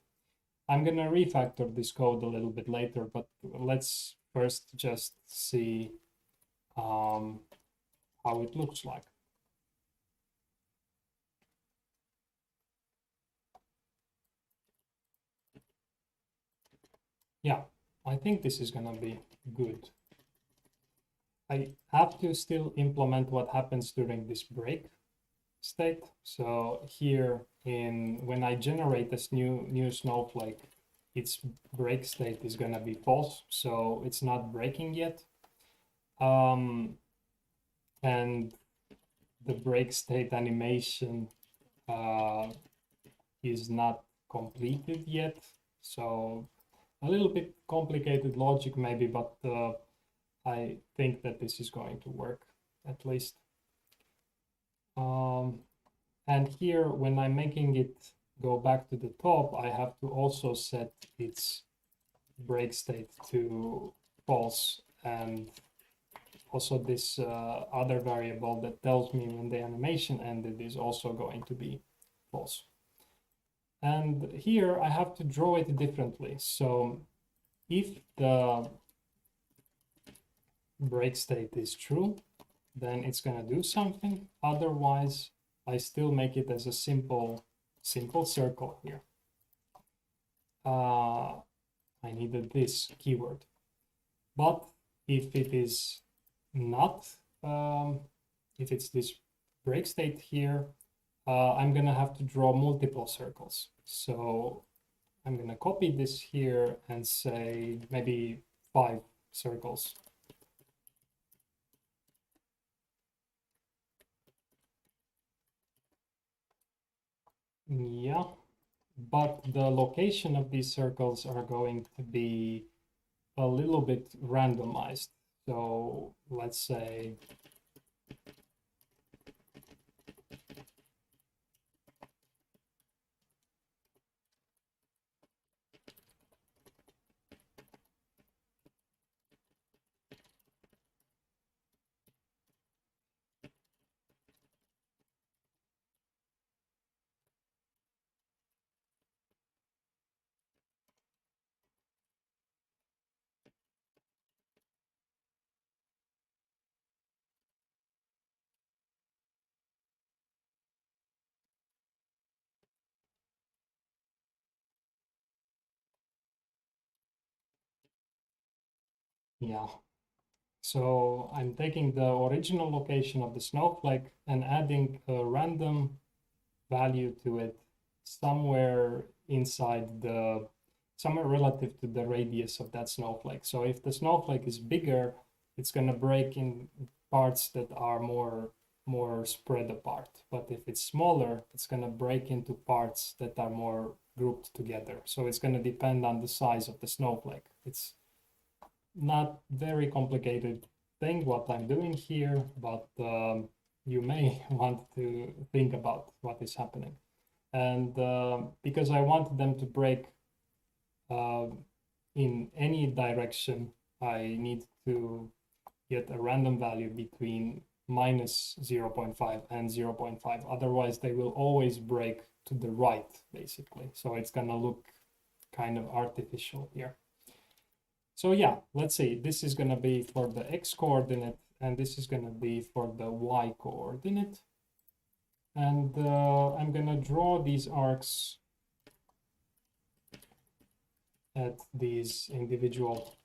I'm gonna refactor this code a little bit later, but let's first just see how it looks like. Yeah, I think this is gonna be good. I have to still implement what happens during this break state. So here when I generate this new snowflake, its break state is gonna be false, so it's not breaking yet. And the break state animation is not completed yet. So a little bit complicated logic maybe, but I think that this is going to work at least. And here, when I'm making it go back to the top, I have to also set its break state to false, and also this other variable that tells me when the animation ended is also going to be false. And here I have to draw it differently. So if the break state is true, then it's going to do something. Otherwise, I still make it as a simple circle here. I needed this keyword. But if it is not, if it's this break state here, I'm gonna have to draw multiple circles. So I'm gonna copy this here and say maybe 5 circles. Yeah, but the location of these circles are going to be a little bit randomized. So let's say yeah. So I'm taking the original location of the snowflake and adding a random value to it somewhere inside somewhere relative to the radius of that snowflake. So if the snowflake is bigger, it's going to break in parts that are more spread apart. But if it's smaller, it's going to break into parts that are more grouped together. So it's going to depend on the size of the snowflake. It's not very complicated thing what I'm doing here, but you may want to think about what is happening. And because I want them to break uh, in any direction, I need to get a random value between minus 0.5 and 0.5. Otherwise, they will always break to the right, basically. So it's going to look kind of artificial here. So yeah, let's see. This is going to be for the x coordinate, and this is going to be for the y coordinate. And I'm going to draw these arcs at these individual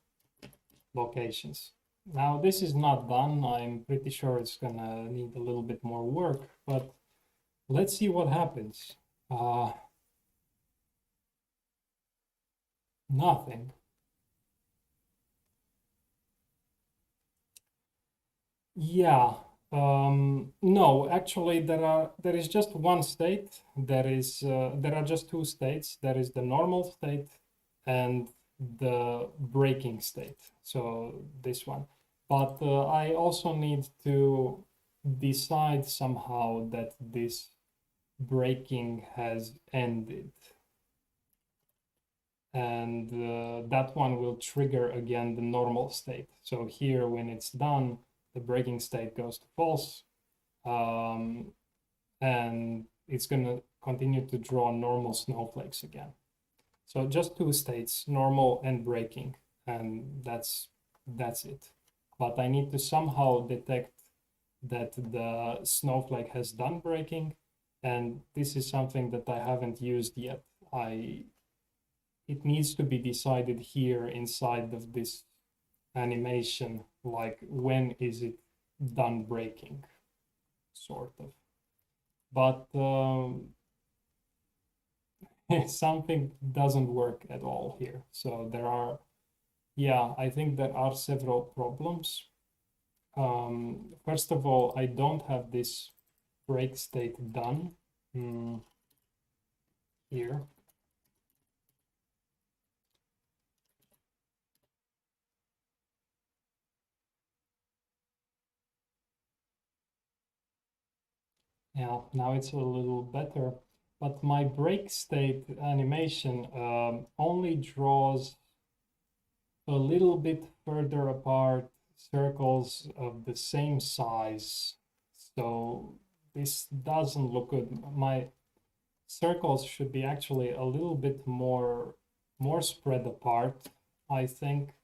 locations. Now, this is not done. I'm pretty sure it's going to need a little bit more work, but let's see what happens. Nothing. Yeah. No, actually, there is just one state. There are just two states. There is the normal state and the breaking state. So this one. But I also need to decide somehow that this breaking has ended. And that one will trigger again the normal state. So here, when it's done, the breaking state goes to false, and it's going to continue to draw normal snowflakes again. So just two states, normal and breaking, and that's it. But I need to somehow detect that the snowflake has done breaking, and this is something that I haven't used yet. It needs to be decided here inside of this animation, like when is it done breaking, sort of. But something doesn't work at all here. So there are, yeah, I think there are several problems. First of all, I don't have this break state done here. Yeah, now it's a little better. But my break state animation only draws a little bit further apart circles of the same size. So this doesn't look good. My circles should be actually a little bit more spread apart, I think.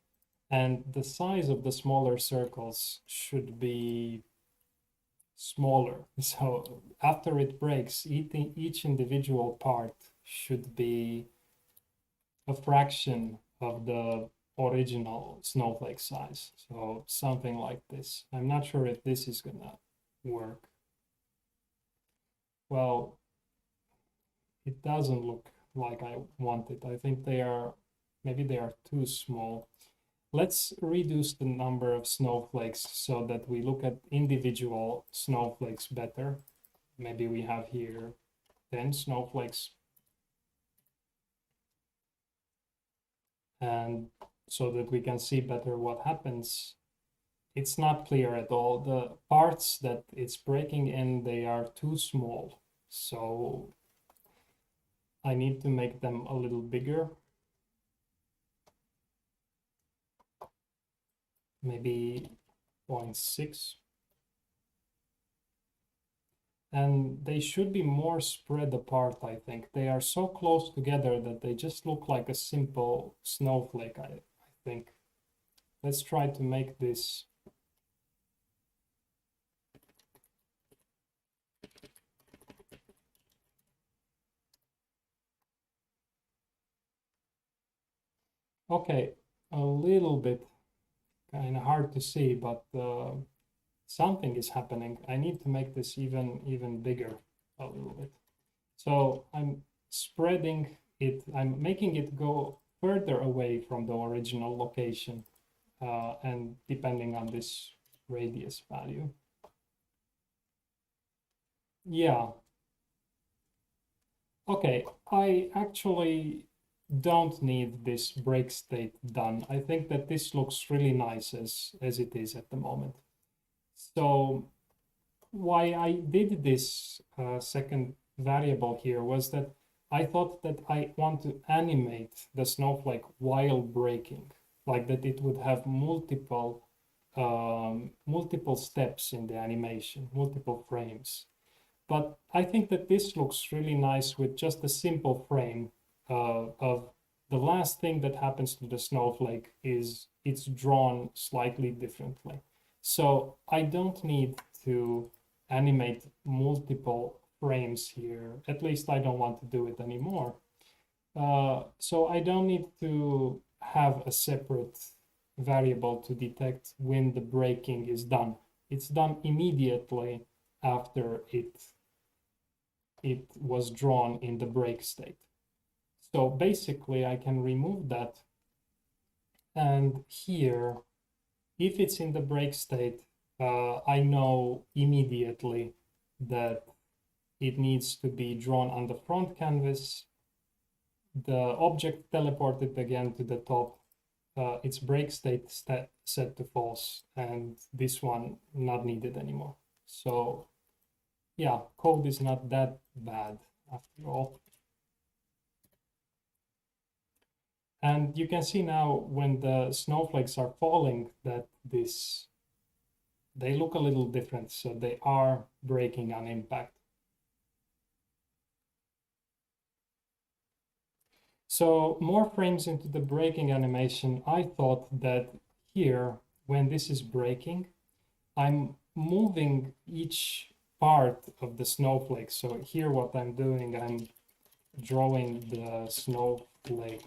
And the size of the smaller circles should be smaller. So after it breaks, each individual part should be a fraction of the original snowflake size. So something like this. I'm not sure if this is gonna work. Well, it doesn't look like I want it. I think maybe they are too small. Let's reduce the number of snowflakes so that we look at individual snowflakes better. Maybe we have here 10 snowflakes. And so that we can see better what happens. It's not clear at all. The parts that it's breaking in, they are too small. So I need to make them a little bigger. Maybe 0.6. And they should be more spread apart, I think. They are so close together that they just look like a simple snowflake, I think. Let's try to make this. Okay, a little bit kind of hard to see, but something is happening. I need to make this even bigger a little bit. So I'm spreading it, I'm making it go further away from the original location, and depending on this radius value. Yeah. Okay, I actually don't need this break state done. I think that this looks really nice as it is at the moment. So why I did this second variable here was that I thought that I want to animate the snowflake while breaking, like that it would have multiple steps in the animation, multiple frames. But I think that this looks really nice with just a simple frame of the last thing that happens to the snowflake is it's drawn slightly differently. So I don't need to animate multiple frames here. At least I don't want to do it anymore. So I don't need to have a separate variable to detect when the breaking is done. It's done immediately after it was drawn in the break state. So basically I can remove that, and here, if it's in the break state, I know immediately that it needs to be drawn on the front canvas, the object teleported again to the top, its break state set to false, and this one not needed anymore. So yeah, code is not that bad after all. And you can see now when the snowflakes are falling that they look a little different, so they are breaking on impact. So more frames into the breaking animation, I thought that here, when this is breaking, I'm moving each part of the snowflake. So here what I'm doing, I'm drawing the snowflake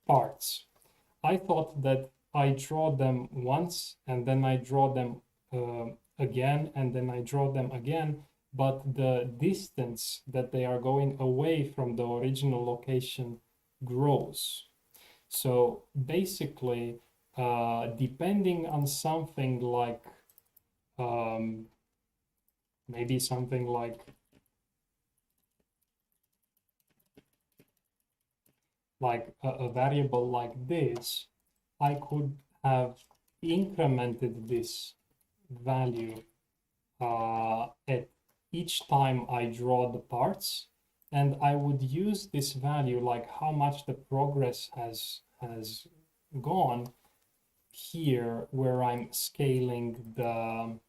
parts. I thought that I draw them once and then I draw them again and then I draw them again, but the distance that they are going away from the original location grows. So basically, depending on something like maybe something like a variable like this, I could have incremented this value at each time I draw the parts, and I would use this value, like how much the progress has gone here, where I'm scaling the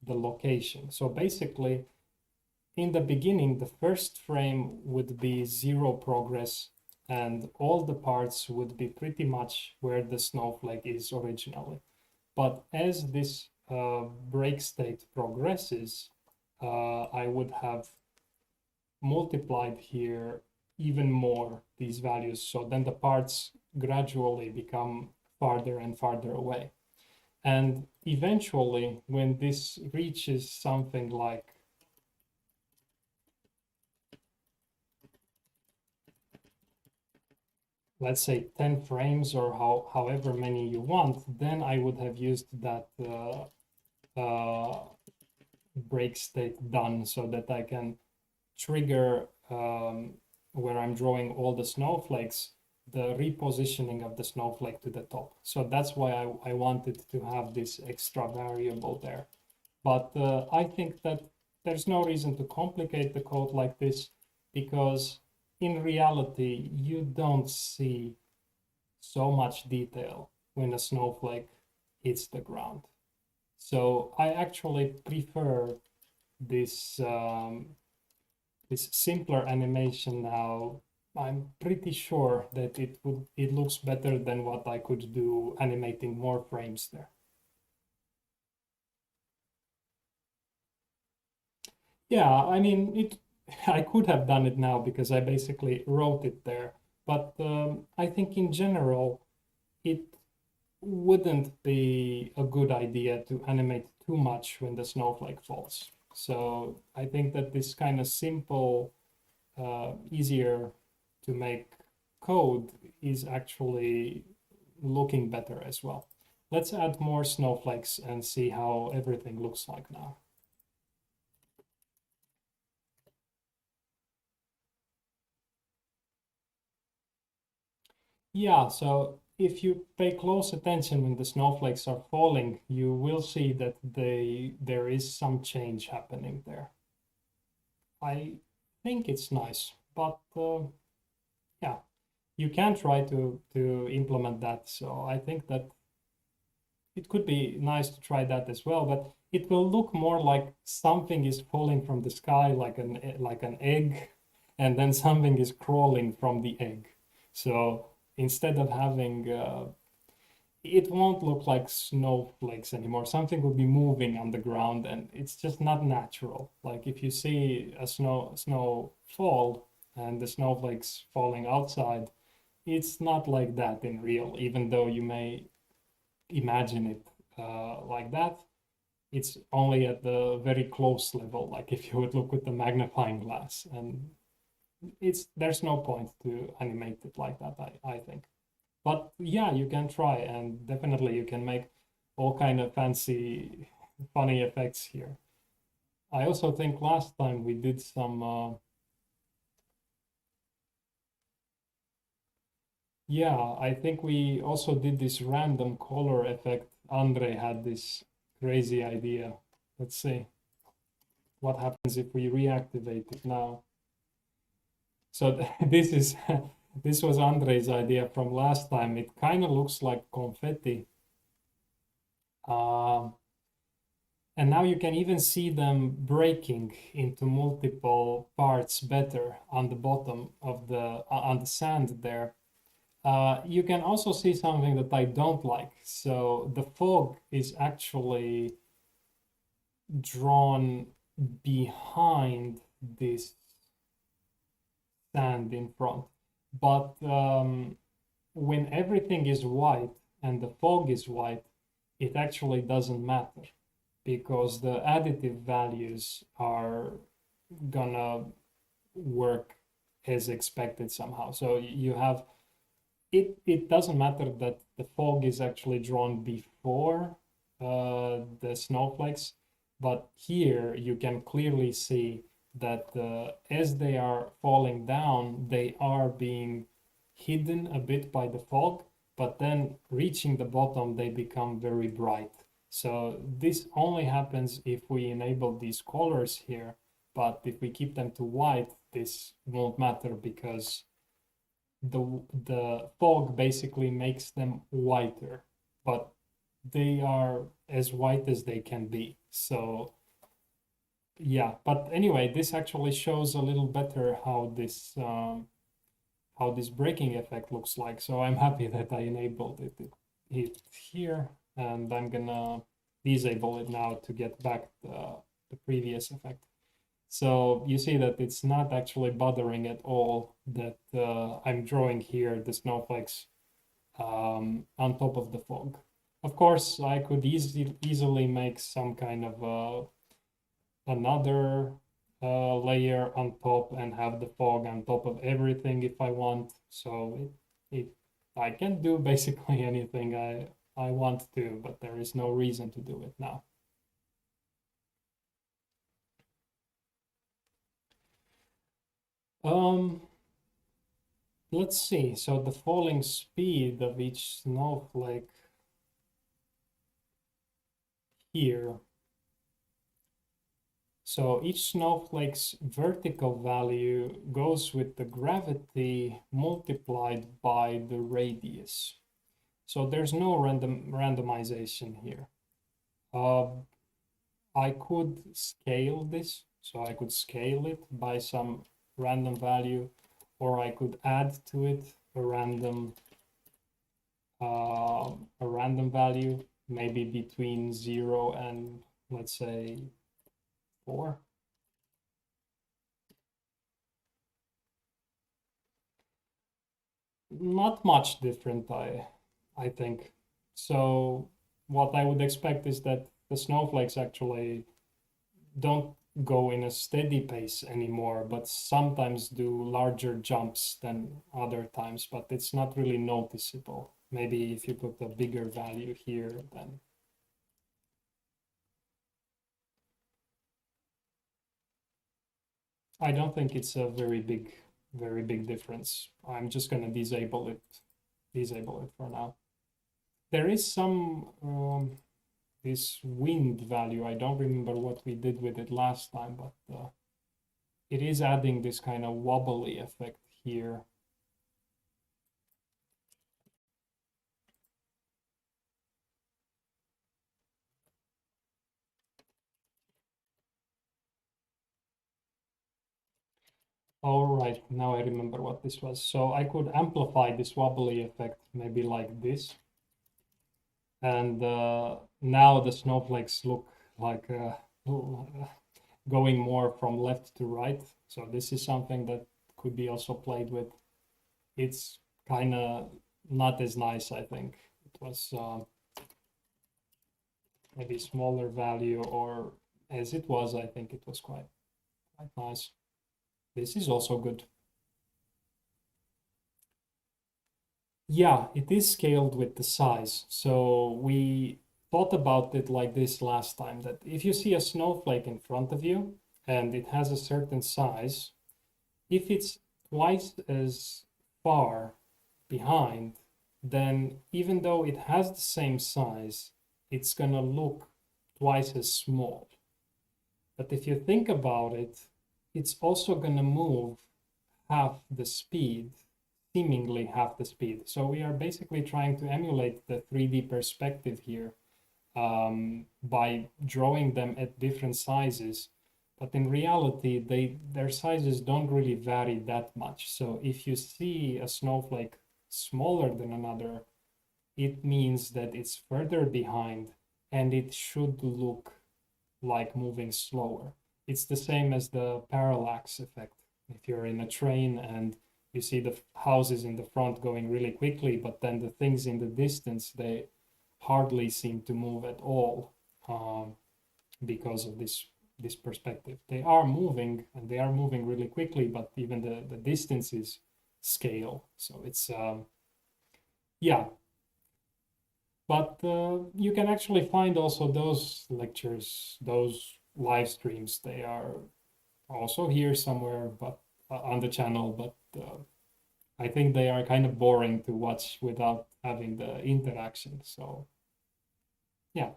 location. So basically, in the beginning, the first frame would be 0 progress, and all the parts would be pretty much where the snowflake is originally. But as this break state progresses, I would have multiplied here even more these values. So then the parts gradually become farther and farther away. And eventually, when this reaches something like let's say 10 frames or however many you want, then I would have used that break state done so that I can trigger where I'm drawing all the snowflakes, the repositioning of the snowflake to the top. So that's why I wanted to have this extra variable there. But I think that there's no reason to complicate the code like this, because in reality, you don't see so much detail when a snowflake hits the ground. So I actually prefer this this simpler animation now. I'm pretty sure that it looks better than what I could do animating more frames there. Yeah, I mean, I could have done it now because I basically wrote it there. But I think in general, it wouldn't be a good idea to animate too much when the snowflake falls. So I think that this kind of simple, easier to make code is actually looking better as well. Let's add more snowflakes and see how everything looks like now. Yeah, so if you pay close attention when the snowflakes are falling, you will see that there is some change happening there. I think it's nice, but yeah, you can try to implement that. So I think that it could be nice to try that as well, but it will look more like something is falling from the sky like an egg, and then something is crawling from the egg. So instead of having it won't look like snowflakes anymore. Something will be moving on the ground, and it's just not natural. Like if you see a snow fall and the snowflakes falling outside, it's not like that in real, even though you may imagine it like that. It's only at the very close level, like if you would look with the magnifying glass, and there's no point to animate it like that, I think. But yeah, you can try, and definitely you can make all kind of fancy, funny effects here. I also think last time we did some, yeah, I think we also did this random color effect. Andre had this crazy idea. Let's see what happens if we reactivate it now. So this was Andre's idea from last time. It kind of looks like confetti. And now you can even see them breaking into multiple parts better on the bottom of on the sand there. You can also see something that I don't like. So the fog is actually drawn behind this sand in front. But when everything is white and the fog is white, it actually doesn't matter, because the additive values are gonna work as expected somehow. So you have it doesn't matter that the fog is actually drawn before the snowflakes, but here you can clearly see that as they are falling down, they are being hidden a bit by the fog, but then reaching the bottom, they become very bright. So this only happens if we enable these colors here, but if we keep them to white, this won't matter, because the fog basically makes them whiter, but they are as white as they can be. So yeah, but anyway, this actually shows a little better how this breaking effect looks like. So I'm happy that I enabled it here, and I'm gonna disable it now to get back the previous effect. So you see that it's not actually bothering at all that I'm drawing here the snowflakes on top of the fog. Of course, I could easily make some kind of another layer on top and have the fog on top of everything if I want. So I can do basically anything I want to, but there is no reason to do it now. Let's see. So the falling speed of each snowflake here. So each snowflake's vertical value goes with the gravity multiplied by the radius. So there's no randomization here. I could scale this, so I could scale it by some random value, or I could add to it a random value, maybe between 0 and let's say 4. Not much different, I think. So what I would expect is that the snowflakes actually don't go in a steady pace anymore, but sometimes do larger jumps than other times, but it's not really noticeable. Maybe if you put a bigger value here, then I don't think it's a very big difference. I'm just gonna disable it for now. There is some this wind value. I don't remember what we did with it last time, but it is adding this kind of wobbly effect here. All right, now I remember what this was. So I could amplify this wobbly effect maybe like this. And now the snowflakes look like going more from left to right. So this is something that could be also played with. It's kind of not as nice, I think. It was maybe smaller value, or as it was, I think it was quite nice. This is also good. Yeah, it is scaled with the size. So we thought about it like this last time, that if you see a snowflake in front of you and it has a certain size, if it's twice as far behind, then even though it has the same size, it's gonna look twice as small. But if you think about it, it's also gonna move half the speed, seemingly half the speed. So we are basically trying to emulate the 3D perspective here by drawing them at different sizes. But in reality, their sizes don't really vary that much. So if you see a snowflake smaller than another, it means that it's further behind and it should look like moving slower. It's the same as the parallax effect. If you're in a train and you see the houses in the front going really quickly, but then the things in the distance, they hardly seem to move at all because of this perspective. They are moving and they are moving really quickly, but even the distances scale. So it's, yeah. But you can actually find also those lectures, those live streams. They are also here somewhere, but on the channel, but I think they are kind of boring to watch without having the interaction. So yeah,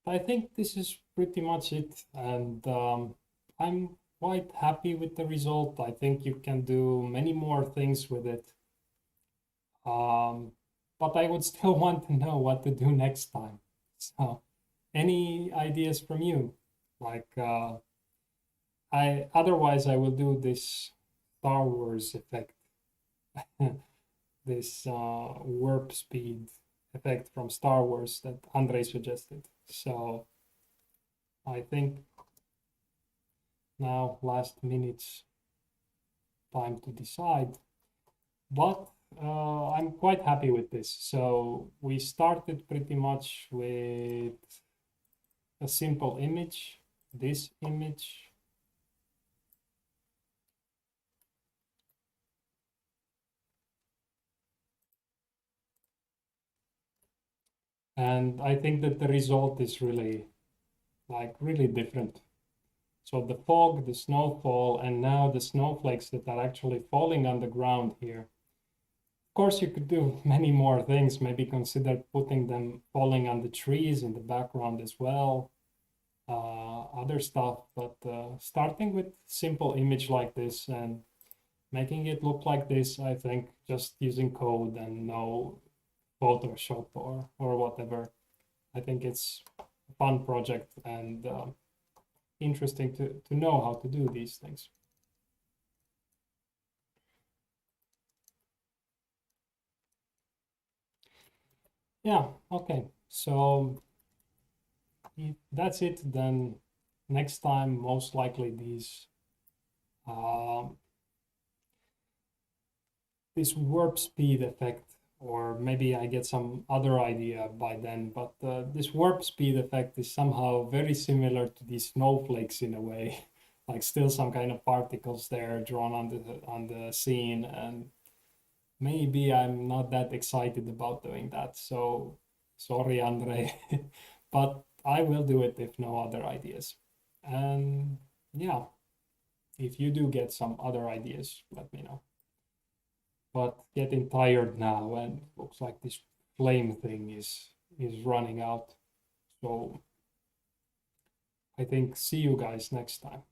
I think this is pretty much it. And I'm quite happy with the result. I think you can do many more things with it. But I would still want to know what to do next time. So any ideas from you? Like otherwise I will do this Star Wars effect, this warp speed effect from Star Wars that Andrei suggested. So I think now last minutes time to decide, but I'm quite happy with this. So we started pretty much with a simple image, this image. And I think that the result is really, like, really different. So the fog, the snowfall, and now the snowflakes that are actually falling on the ground here. Of course, you could do many more things, maybe consider putting them falling on the trees in the background as well, other stuff, but starting with simple image like this and making it look like this, I think just using code and no Photoshop or whatever. I think it's a fun project and interesting to know how to do these things. Yeah, okay. So if that's it, then next time, most likely this warp speed effect, or maybe I get some other idea by then, but this warp speed effect is somehow very similar to these snowflakes in a way, like still some kind of particles there drawn on the scene, and maybe I'm not that excited about doing that. So sorry, Andre, but I will do it if no other ideas. And yeah, if you do get some other ideas, let me know. But getting tired now, and looks like this flame thing is running out. So I think see you guys next time.